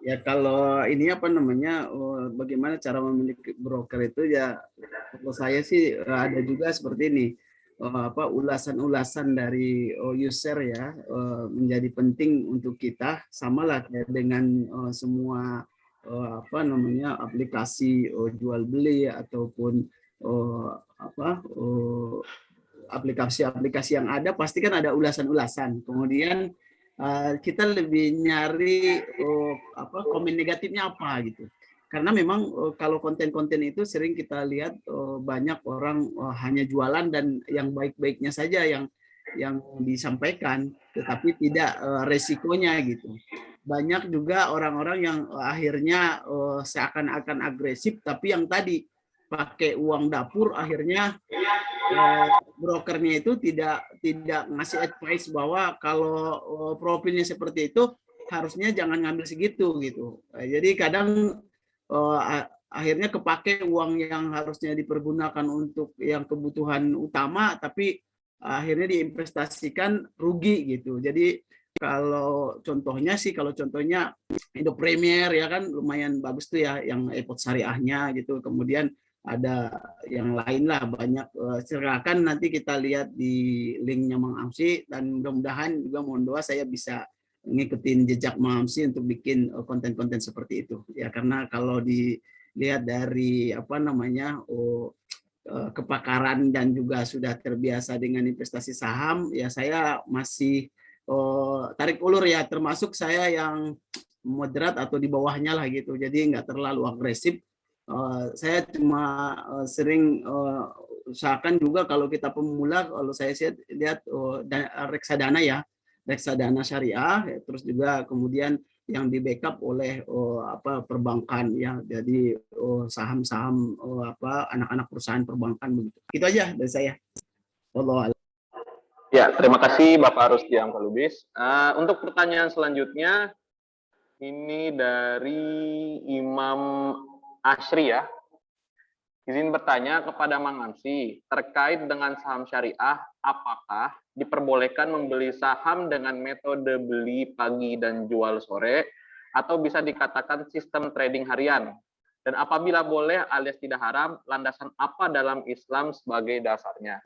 ya kalau ini apa namanya, bagaimana cara memiliki broker itu ya, kalau saya sih ada juga seperti ini, ulasan-ulasan dari user ya, menjadi penting untuk kita, samalah kayak dengan semua aplikasi jual beli ataupun aplikasi-aplikasi yang ada pasti kan ada ulasan-ulasan. Kemudian kita lebih nyari komen negatifnya apa gitu. Karena memang kalau konten-konten itu sering kita lihat banyak orang hanya jualan dan yang baik-baiknya saja yang disampaikan, tetapi tidak resikonya gitu. Banyak juga orang-orang yang akhirnya seakan-akan agresif, tapi yang tadi pakai uang dapur, akhirnya brokernya itu tidak ngasih advice bahwa kalau profilnya seperti itu harusnya jangan ngambil segitu gitu. Jadi kadang akhirnya kepake uang yang harusnya dipergunakan untuk yang kebutuhan utama, tapi akhirnya diinvestasikan rugi gitu. Jadi kalau contohnya Indo Premier ya kan lumayan bagus tuh ya, yang iPod syariahnya gitu. Kemudian ada yang lain lah banyak, silakan nanti kita lihat di linknya Mang Amsi, dan mudah-mudahan juga mohon doa saya bisa ngikutin jejak Mang Amsi untuk bikin konten-konten seperti itu ya, karena kalau dilihat dari kepakaran dan juga sudah terbiasa dengan investasi saham ya, saya masih tarik ulur ya, termasuk saya yang moderat atau di bawahnya lah gitu, jadi nggak terlalu agresif. Saya cuma sering usahakan juga kalau kita pemula, kalau saya lihat reksadana ya, reksadana syariah, terus juga kemudian yang di backup oleh perbankan ya, jadi saham-saham anak-anak perusahaan perbankan begitu. Itu aja dari saya. Allah. Ya, terima kasih Bapak Rusdi Amkalubis. Untuk pertanyaan selanjutnya ini dari Imam Asri ya. Izin bertanya kepada Mang Amsi, terkait dengan saham syariah, apakah diperbolehkan membeli saham dengan metode beli pagi dan jual sore, atau bisa dikatakan sistem trading harian? Dan apabila boleh alias tidak haram, landasan apa dalam Islam sebagai dasarnya?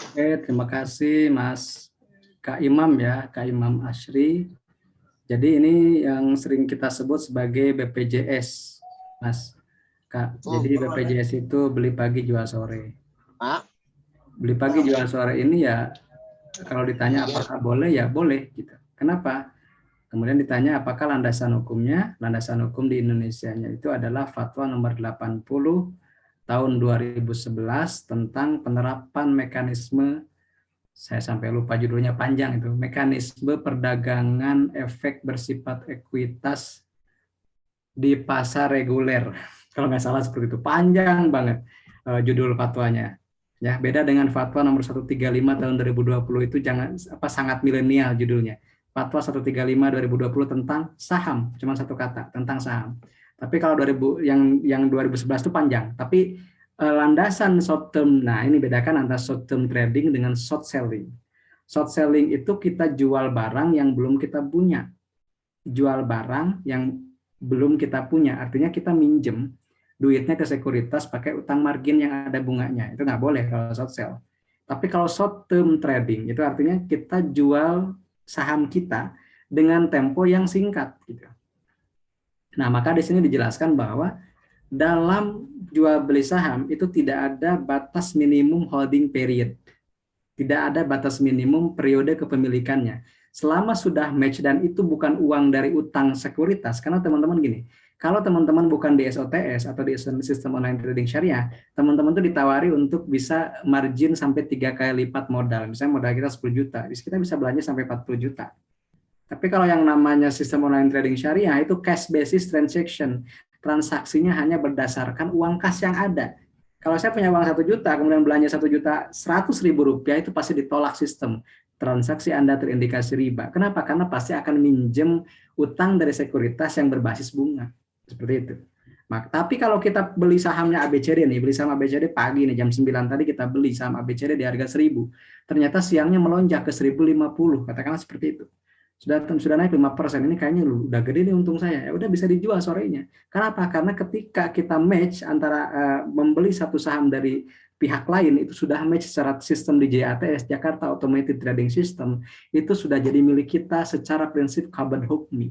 Oke, terima kasih Mas Kak Imam ya, Kak Imam Asri. Jadi ini yang sering kita sebut sebagai BPJS, Mas Kak. Jadi BPJS itu beli pagi jual sore. Beli pagi jual sore ini ya, kalau ditanya apakah boleh, ya boleh gitu. Kenapa? Kemudian ditanya apakah landasan hukumnya? Landasan hukum di Indonesianya itu adalah Fatwa nomor 80 tahun 2011 tentang penerapan mekanisme, saya sampai lupa judulnya, panjang itu, mekanisme perdagangan efek bersifat ekuitas di pasar reguler. Kalau nggak salah seperti itu, panjang banget judul fatwanya. Ya, beda dengan fatwa nomor 135 tahun 2020 itu sangat milenial judulnya. Fatwa 135 2020 tentang saham, cuma satu kata, tentang saham. Tapi kalau yang 2011 itu panjang, tapi landasan short term, nah ini bedakan antara short term trading dengan short selling. Short selling itu kita jual barang yang belum kita punya. Jual barang yang belum kita punya. Artinya kita minjem duitnya ke sekuritas pakai utang margin yang ada bunganya. Itu nggak boleh kalau short sell. Tapi kalau short term trading, itu artinya kita jual saham kita dengan tempo yang singkat. Gitu. Nah, maka di sini dijelaskan bahwa dalam jual beli saham itu tidak ada batas minimum holding period. Tidak ada batas minimum periode kepemilikannya. Selama sudah match dan itu bukan uang dari utang sekuritas, karena teman-teman gini, kalau teman-teman bukan di SOTS atau di sistem online trading syariah, teman-teman tuh ditawari untuk bisa margin sampai 3 kali lipat modal. Misalnya modal kita 10 juta, kita bisa belanja sampai 40 juta. Tapi kalau yang namanya sistem online trading syariah itu cash basis transaction, transaksinya hanya berdasarkan uang kas yang ada. Kalau saya punya uang 1 juta, kemudian belanja 1.100.000 rupiah, itu pasti ditolak sistem. Transaksi Anda terindikasi riba. Kenapa? Karena pasti akan minjem utang dari sekuritas yang berbasis bunga. Seperti itu. Tapi kalau kita beli sahamnya ABCD nih, beli saham ABCD pagi nih, jam 9 tadi kita beli saham ABCD di harga 1.000. Ternyata siangnya melonjak ke 1.050, katakanlah seperti itu. Sudah naik 5%, ini kayaknya udah gede nih untung saya, ya udah bisa dijual sorenya. Kenapa? Karena ketika kita match antara membeli satu saham dari pihak lain, itu sudah match secara sistem di JATS, Jakarta Automated Trading System, itu sudah jadi milik kita secara prinsip qabad hukmi.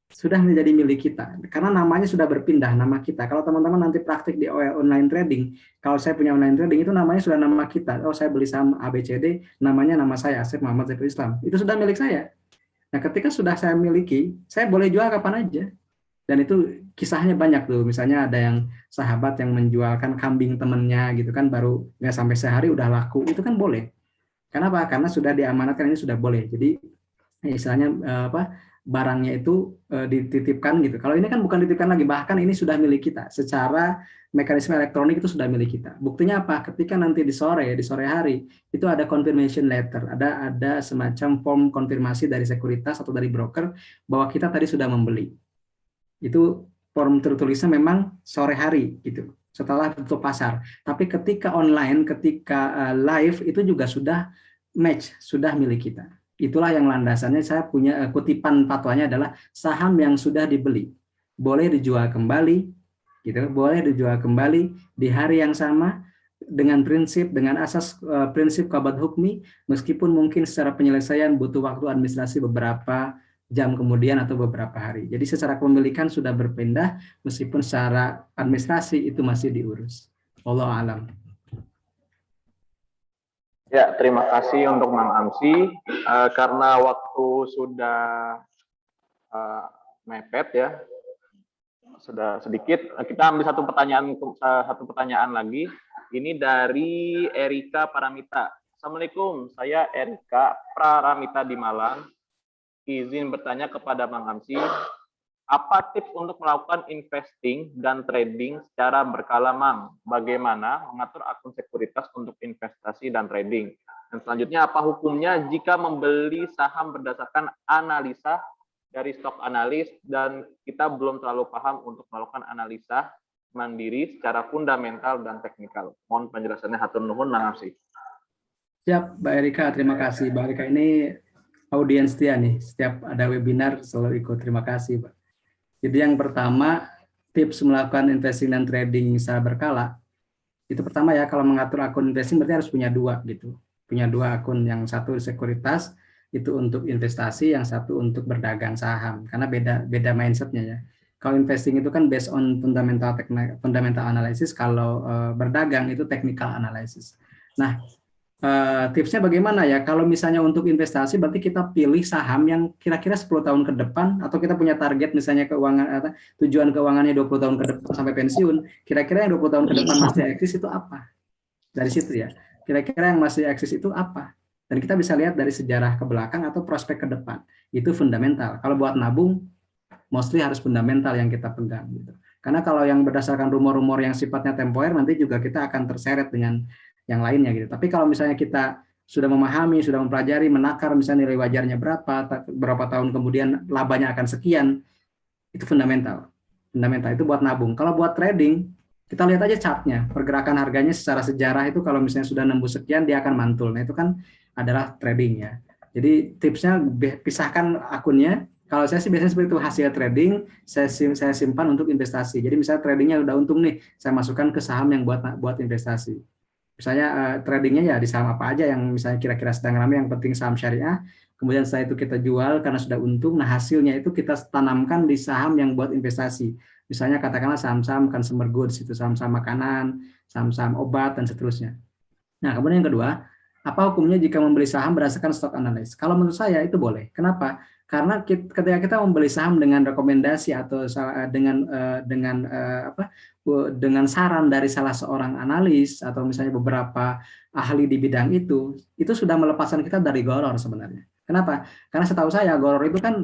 Sudah menjadi milik kita, karena namanya sudah berpindah, nama kita. Kalau teman-teman nanti praktik di online trading, kalau saya punya online trading, itu namanya sudah nama kita. Oh, saya beli saham ABCD, namanya nama saya, Asep Muhammad Saiful Islam. Itu sudah milik saya. Nah, ketika sudah saya miliki, saya boleh jual kapan aja. Dan itu kisahnya banyak tuh. Misalnya ada yang sahabat yang menjualkan kambing temennya gitu kan, baru nggak sampai sehari udah laku. Itu kan boleh. Kenapa? Karena sudah diamanatkan, ini sudah boleh. Jadi istilahnya barangnya itu dititipkan gitu. Kalau ini kan bukan dititipkan lagi, bahkan ini sudah milik kita. Secara mekanisme elektronik itu sudah milik kita. Buktinya apa? Ketika nanti di sore hari itu ada confirmation letter, ada semacam form konfirmasi dari sekuritas atau dari broker bahwa kita tadi sudah membeli. Itu form tertulisnya memang sore hari gitu, setelah tutup pasar. Tapi ketika online, ketika live itu juga sudah match, sudah milik kita. Itulah yang landasannya saya punya kutipan fatwanya adalah saham yang sudah dibeli boleh dijual kembali, gitu, boleh dijual kembali di hari yang sama dengan asas prinsip qabad hukmi, meskipun mungkin secara penyelesaian butuh waktu administrasi beberapa jam kemudian atau beberapa hari. Jadi secara kepemilikan sudah berpindah, meskipun secara administrasi itu masih diurus. Wallahu a'lam. Ya, terima kasih untuk Mang Amsi. Karena waktu sudah mepet ya, sudah sedikit. Kita ambil satu pertanyaan lagi. Ini dari Erika Paramita. Assalamualaikum, saya Erika Paramita di Malang. Izin bertanya kepada Mang Amsi, apa tips untuk melakukan investing dan trading secara berkala, Mang? Bagaimana mengatur akun sekuritas untuk investasi dan trading? Dan selanjutnya, apa hukumnya jika membeli saham berdasarkan analisa dari stok analis dan kita belum terlalu paham untuk melakukan analisa mandiri secara fundamental dan teknikal? Mohon penjelasannya, hatur nuhun, Mang Amsi. Siap, Mbak Erika, terima kasih. Mbak Erika ini audiens setia nih, setiap ada webinar selalu ikut. Terima kasih, Pak. Jadi yang pertama, tips melakukan investing dan trading secara berkala, itu pertama ya, kalau mengatur akun investing berarti harus punya dua gitu. Punya dua akun, yang satu sekuritas, itu untuk investasi, yang satu untuk berdagang saham. Karena beda mindsetnya ya. Kalau investing itu kan based on fundamental analysis, kalau berdagang itu technical analysis. Nah, tipsnya bagaimana ya? Kalau misalnya untuk investasi berarti kita pilih saham yang kira-kira 10 tahun ke depan, atau kita punya target misalnya keuangan, tujuan keuangannya 20 tahun ke depan sampai pensiun, kira-kira yang 20 tahun ke depan masih eksis itu apa? Dari situ ya. Kira-kira yang masih eksis itu apa? Dan kita bisa lihat dari sejarah ke belakang atau prospek ke depan. Itu fundamental. Kalau buat nabung, mostly harus fundamental yang kita pegang gitu. Karena kalau yang berdasarkan rumor-rumor yang sifatnya temporer, nanti juga kita akan terseret dengan yang lainnya gitu. Tapi kalau misalnya kita sudah memahami, sudah mempelajari, menakar misalnya nilai wajarnya berapa tahun kemudian labanya akan sekian, itu fundamental. Fundamental itu buat nabung. Kalau buat trading, kita lihat aja chartnya, pergerakan harganya secara sejarah itu kalau misalnya sudah nembus sekian, dia akan mantul. Nah itu kan adalah trading ya. Jadi tipsnya pisahkan akunnya, Kalau saya sih biasanya seperti itu, hasil trading saya simpan untuk investasi. Jadi misalnya tradingnya udah untung nih, saya masukkan ke saham yang buat investasi. Misalnya tradingnya ya di saham apa aja yang misalnya kira-kira sedang ramai, yang penting saham syariah. Kemudian setelah itu kita jual karena sudah untung. Nah hasilnya itu kita tanamkan di saham yang buat investasi. Misalnya katakanlah saham-saham consumer goods, itu saham-saham makanan, saham-saham obat dan seterusnya. Nah kemudian yang kedua, apa hukumnya jika membeli saham berdasarkan stock analysis? Kalau menurut saya itu boleh. Kenapa? Karena ketika kita membeli saham dengan rekomendasi atau dengan saran dari salah seorang analis atau misalnya beberapa ahli di bidang itu sudah melepaskan kita dari goror sebenarnya. Kenapa? Karena setahu saya goror itu kan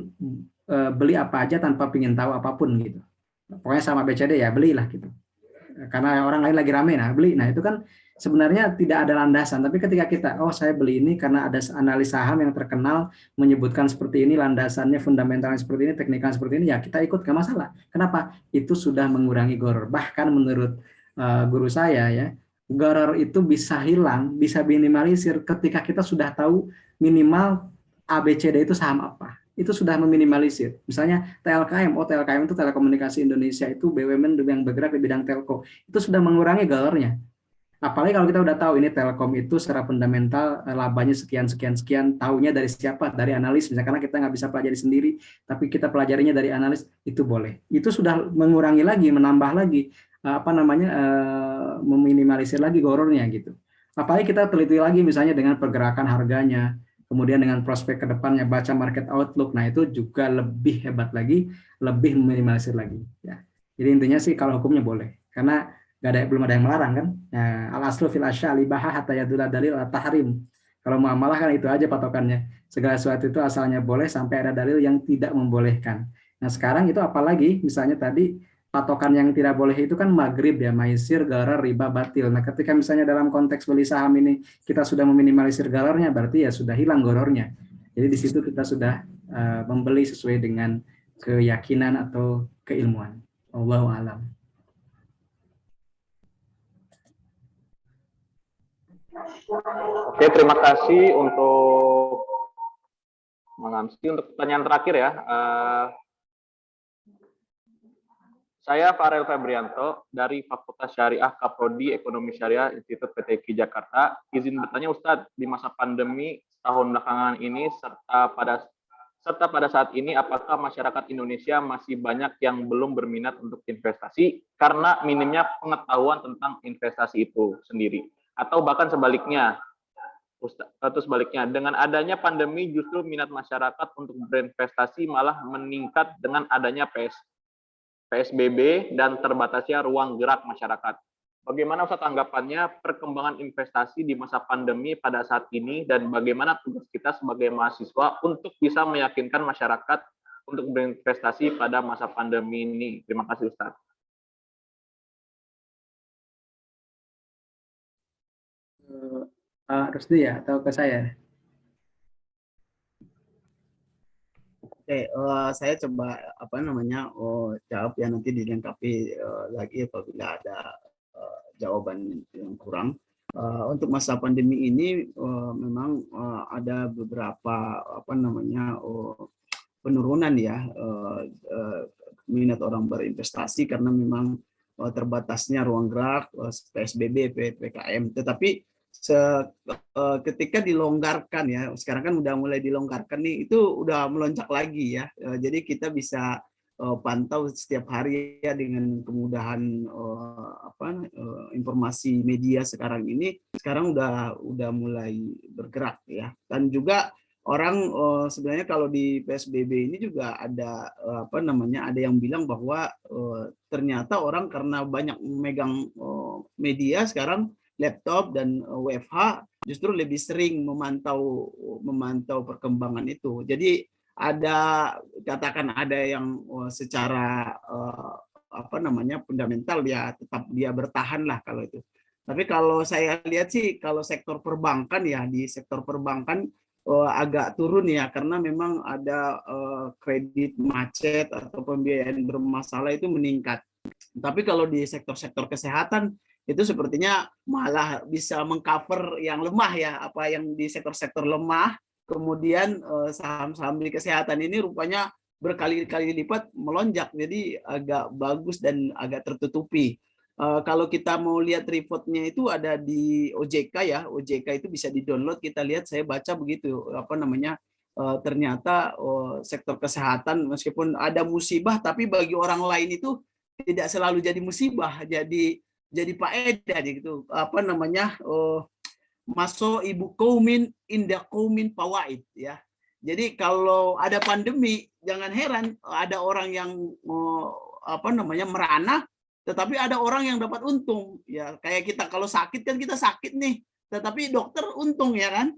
beli apa aja tanpa ingin tahu apapun gitu. Pokoknya sama BCD ya belilah gitu. Karena orang lain lagi rame, nah beli. Nah itu kan sebenarnya tidak ada landasan. Tapi ketika kita, saya beli ini karena ada analis saham yang terkenal menyebutkan seperti ini, landasannya fundamentalnya seperti ini, teknikalnya seperti ini, ya kita ikut, gak masalah. Kenapa? Itu sudah mengurangi goror. Bahkan menurut guru saya ya, goror itu bisa hilang, bisa minimalisir ketika kita sudah tahu minimal ABCD itu saham apa. Itu sudah meminimalisir. Misalnya TLKM, TLKM itu Telekomunikasi Indonesia, itu BUMN yang bergerak di bidang telco. Itu sudah mengurangi gorornya. Apalagi kalau kita udah tahu ini Telkom itu secara fundamental labanya sekian, tahunya dari siapa? Dari analis, misalnya, karena kita nggak bisa pelajari sendiri, tapi kita pelajarinya dari analis, itu boleh. Itu sudah mengurangi lagi, menambah lagi, meminimalisir lagi gorornya gitu. Apalagi kita teliti lagi misalnya dengan pergerakan harganya, kemudian dengan prospek ke depannya, baca market outlook, nah itu juga lebih hebat lagi, lebih meminimalisir lagi. Ya. Jadi intinya sih kalau hukumnya boleh, karena belum ada yang melarang kan. Nah, al-aslu fil asya libaha hatta yadullah dalil at-tahrim. Kalau muamalah kan itu aja patokannya. Segala sesuatu itu asalnya boleh sampai ada dalil yang tidak membolehkan. Nah sekarang itu apalagi misalnya tadi patokan yang tidak boleh itu kan maghrib ya, maisir, garar, riba, batil. Nah ketika misalnya dalam konteks beli saham ini kita sudah meminimalisir gararnya, berarti ya sudah hilang gorornya. Jadi di situ kita sudah membeli sesuai dengan keyakinan atau keilmuan. Wallahu a'lam. Oke, terima kasih untuk mengamsi. Untuk pertanyaan terakhir ya. Saya Farel Febrianto dari Fakultas Syariah Kaprodi Ekonomi Syariah Institut PTQ Jakarta. Izin bertanya Ustadz, di masa pandemi tahun belakangan ini serta pada saat ini, apakah masyarakat Indonesia masih banyak yang belum berminat untuk investasi karena minimnya pengetahuan tentang investasi itu sendiri? Atau bahkan sebaliknya, dengan adanya pandemi justru minat masyarakat untuk berinvestasi malah meningkat dengan adanya PSBB dan terbatasnya ruang gerak masyarakat. Bagaimana Ustaz tanggapannya perkembangan investasi di masa pandemi pada saat ini, dan bagaimana tugas kita sebagai mahasiswa untuk bisa meyakinkan masyarakat untuk berinvestasi pada masa pandemi ini? Terima kasih Ustaz. Rusdi ya atau ke saya? Oke, saya coba jawab ya, nanti dilengkapi lagi apabila ada jawaban yang kurang. Untuk masa pandemi ini memang ada beberapa penurunan ya minat orang berinvestasi karena memang terbatasnya ruang gerak, PSBB, PPKM. Tetapi ketika dilonggarkan ya, sekarang kan udah mulai dilonggarkan nih, itu udah melonjak lagi ya. Jadi kita bisa pantau setiap hari ya dengan kemudahan informasi media sekarang ini. Sekarang udah mulai bergerak ya. Dan juga orang sebenarnya kalau di PSBB ini juga ada ada yang bilang bahwa ternyata orang karena banyak memegang media sekarang, laptop dan WFH, justru lebih sering memantau perkembangan itu. Jadi katakan ada yang secara fundamental ya tetap dia bertahan lah kalau itu. Tapi kalau saya lihat sih kalau sektor perbankan ya, di sektor perbankan agak turun ya, karena memang ada kredit macet atau pembiayaan bermasalah itu meningkat. Tapi kalau di sektor-sektor kesehatan itu sepertinya malah bisa mengcover yang lemah ya, apa yang di sektor-sektor lemah. Kemudian saham-saham di kesehatan ini rupanya berkali-kali lipat melonjak, jadi agak bagus dan agak tertutupi. Kalau kita mau lihat reportnya itu ada di OJK ya, OJK itu bisa di-download, kita lihat, saya baca begitu, apa namanya, ternyata sektor kesehatan meskipun ada musibah, tapi bagi orang lain itu tidak selalu jadi musibah, jadi faedah gitu, apa namanya, masuk ibu kaumin indah kaumin fawaid ya. Jadi kalau ada pandemi, jangan heran ada orang yang apa namanya merana, tetapi ada orang yang dapat untung. Ya kayak kita kalau sakit kan kita sakit nih, tetapi dokter untung ya kan.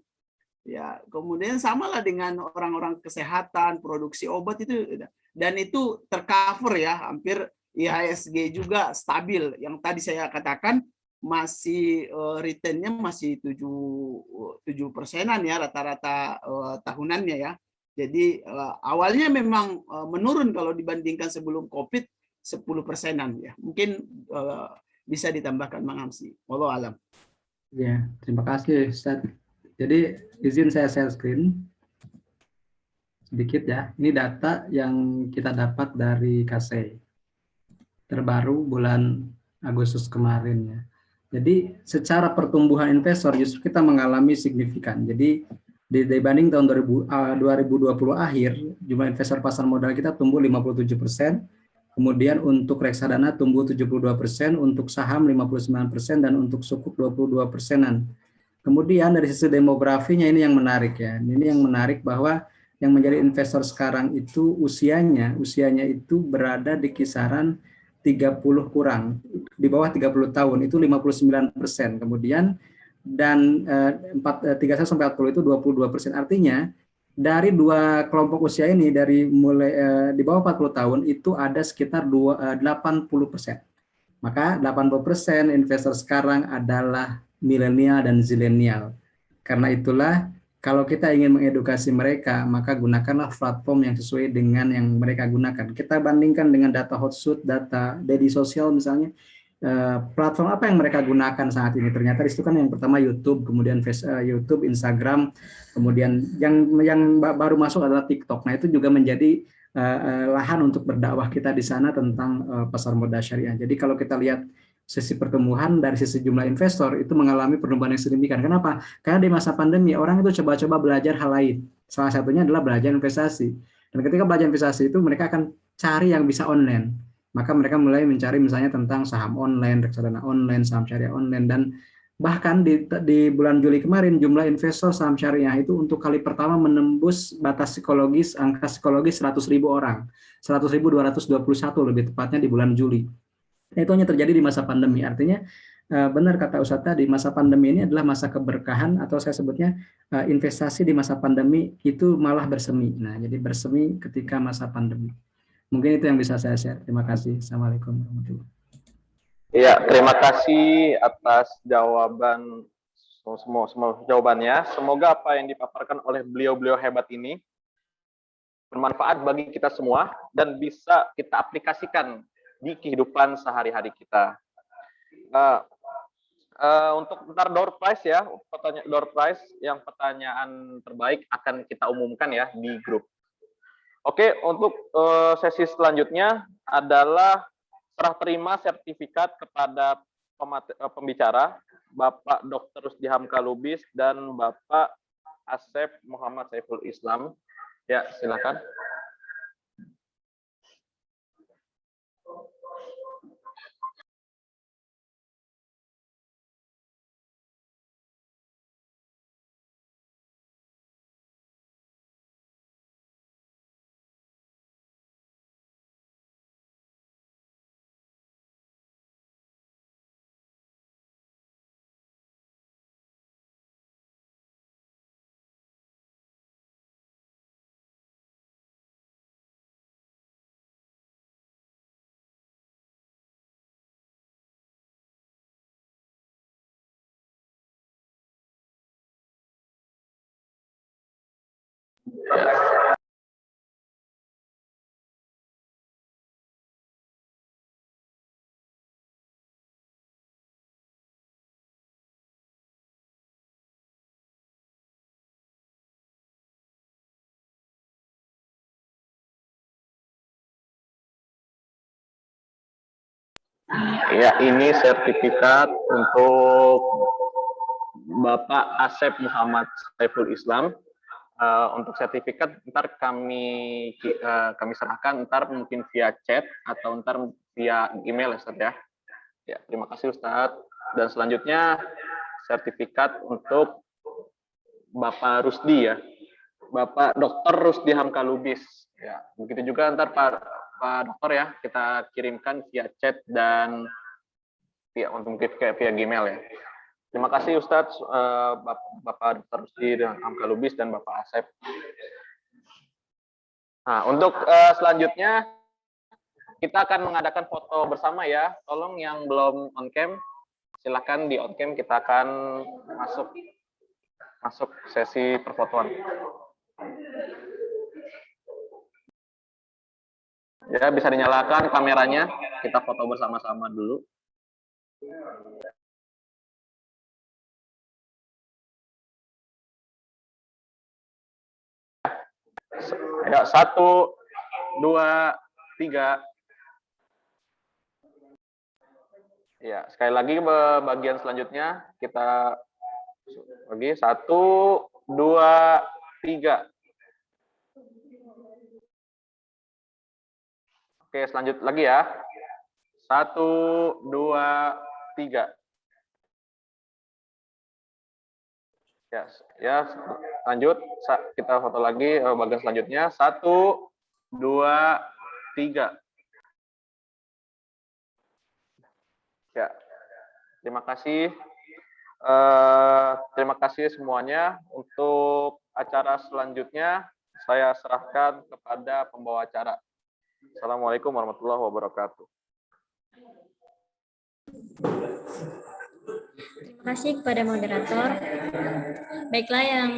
Ya kemudian samalah dengan orang-orang kesehatan, produksi obat itu, dan itu tercover ya, hampir IHSG juga stabil. Yang tadi saya katakan masih returnnya masih 7%-an ya rata-rata tahunannya ya. Jadi awalnya memang menurun kalau dibandingkan sebelum COVID 10%-an ya. Mungkin bisa ditambahkan Bang Hamsi. Wallahu alam. Ya, terima kasih Ustaz. Jadi izin saya share screen sedikit ya. Ini data yang kita dapat dari KSEI terbaru bulan Agustus kemarin ya. Jadi secara pertumbuhan investor justru kita mengalami signifikan. Jadi dibanding tahun 2020 akhir, jumlah investor pasar modal kita tumbuh 57%, kemudian untuk reksadana tumbuh 72%, untuk saham 59%, dan untuk sukuk 22%-an. Kemudian dari sisi demografinya ini yang menarik ya. Ini yang menarik bahwa yang menjadi investor sekarang itu usianya itu berada di kisaran 30 kurang, di bawah 30 tahun itu 59%. Kemudian dan 31 sampai 40 itu 22%. Artinya dari dua kelompok usia ini, dari mulai di bawah 40 tahun itu ada sekitar 80%. Maka 80% investor sekarang adalah milenial dan zilenial. Karena itulah kalau kita ingin mengedukasi mereka, maka gunakanlah platform yang sesuai dengan yang mereka gunakan. Kita bandingkan dengan data Hotsuite, data Dedi Sosial misalnya, platform apa yang mereka gunakan saat ini. Ternyata itu kan yang pertama YouTube, kemudian YouTube, Instagram, kemudian yang baru masuk adalah TikTok. Nah itu juga menjadi lahan untuk berdakwah kita di sana tentang pasar modal syariah. Jadi kalau kita lihat sisi pertumbuhan dari sisi jumlah investor itu mengalami pertumbuhan yang signifikan. Kenapa? Karena di masa pandemi orang itu coba-coba belajar hal lain. Salah satunya adalah belajar investasi. Dan ketika belajar investasi itu mereka akan cari yang bisa online. Maka mereka mulai mencari misalnya tentang saham online, reksadana online, saham syariah online, dan bahkan di bulan Juli kemarin jumlah investor saham syariah itu untuk kali pertama menembus batas psikologis, angka psikologis 100.000 orang. 100.221 lebih tepatnya di bulan Juli. Itu hanya terjadi di masa pandemi. Artinya benar kata Ustadz tadi, masa pandemi ini adalah masa keberkahan, atau saya sebutnya investasi di masa pandemi itu malah bersemi. Nah, jadi bersemi ketika masa pandemi. Mungkin itu yang bisa saya share. Terima kasih. Assalamualaikum warahmatullahi wabarakatuh. Ya, terima kasih atas jawaban semua jawabannya. Semoga apa yang dipaparkan oleh beliau-beliau hebat ini bermanfaat bagi kita semua dan bisa kita aplikasikan di kehidupan sehari-hari kita. Untuk ntar door prize ya, door prize yang pertanyaan terbaik akan kita umumkan ya di grup. Oke, untuk sesi selanjutnya adalah serah terima sertifikat kepada pembicara, Bapak Dr. Rusdi Hamka Lubis dan Bapak Asep Muhammad Saiful Islam. Ya, silakan. Ya, ini sertifikat untuk Bapak Asep Muhammad Saiful Islam. Untuk sertifikat ntar kami serahkan ntar mungkin via chat atau ntar via email ya Ustaz ya. Ya, terima kasih Ustaz. Dan selanjutnya sertifikat untuk Bapak Rusdi ya. Bapak Dr. Rusdi Hamka Lubis. Ya, begitu juga ntar Pak Dokter ya, kita kirimkan via chat dan mungkin via Gmail ya. Terima kasih Ustadz, Bapak Dr. Rusdi Hamka Lubis dan Bapak Asep. Nah, untuk selanjutnya kita akan mengadakan foto bersama ya. Tolong yang belum on cam, silakan di on cam, kita akan masuk sesi perfotoan. Ya, bisa dinyalakan kameranya, kita foto bersama-sama dulu. Ya, 1, 2, 3. Ya, sekali lagi bagian selanjutnya kita bagi 1, 2, 3. Oke, selanjut lagi ya. 1, 2, 3. Ya, lanjut. Kita foto lagi bagian selanjutnya. 1, 2, 3. Ya, terima kasih. Terima kasih semuanya. Untuk acara selanjutnya, saya serahkan kepada pembawa acara. Assalamualaikum warahmatullahi wabarakatuh. Terima kasih kepada moderator. Baiklah, yang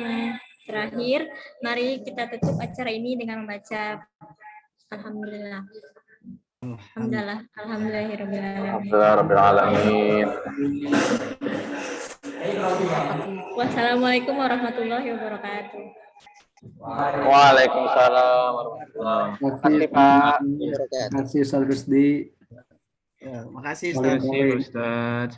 terakhir, mari kita tutup acara ini dengan membaca Alhamdulillah. Alhamdulillahirrahmanirrahim. Wassalamualaikum warahmatullahi wabarakatuh. Waalaikumsalam warahmatullahi wabarakatuh. Terima kasih Pak. Terima kasih Ustaz Rusdi. Ya, makasih Terima Ustaz. kasih Ustaz.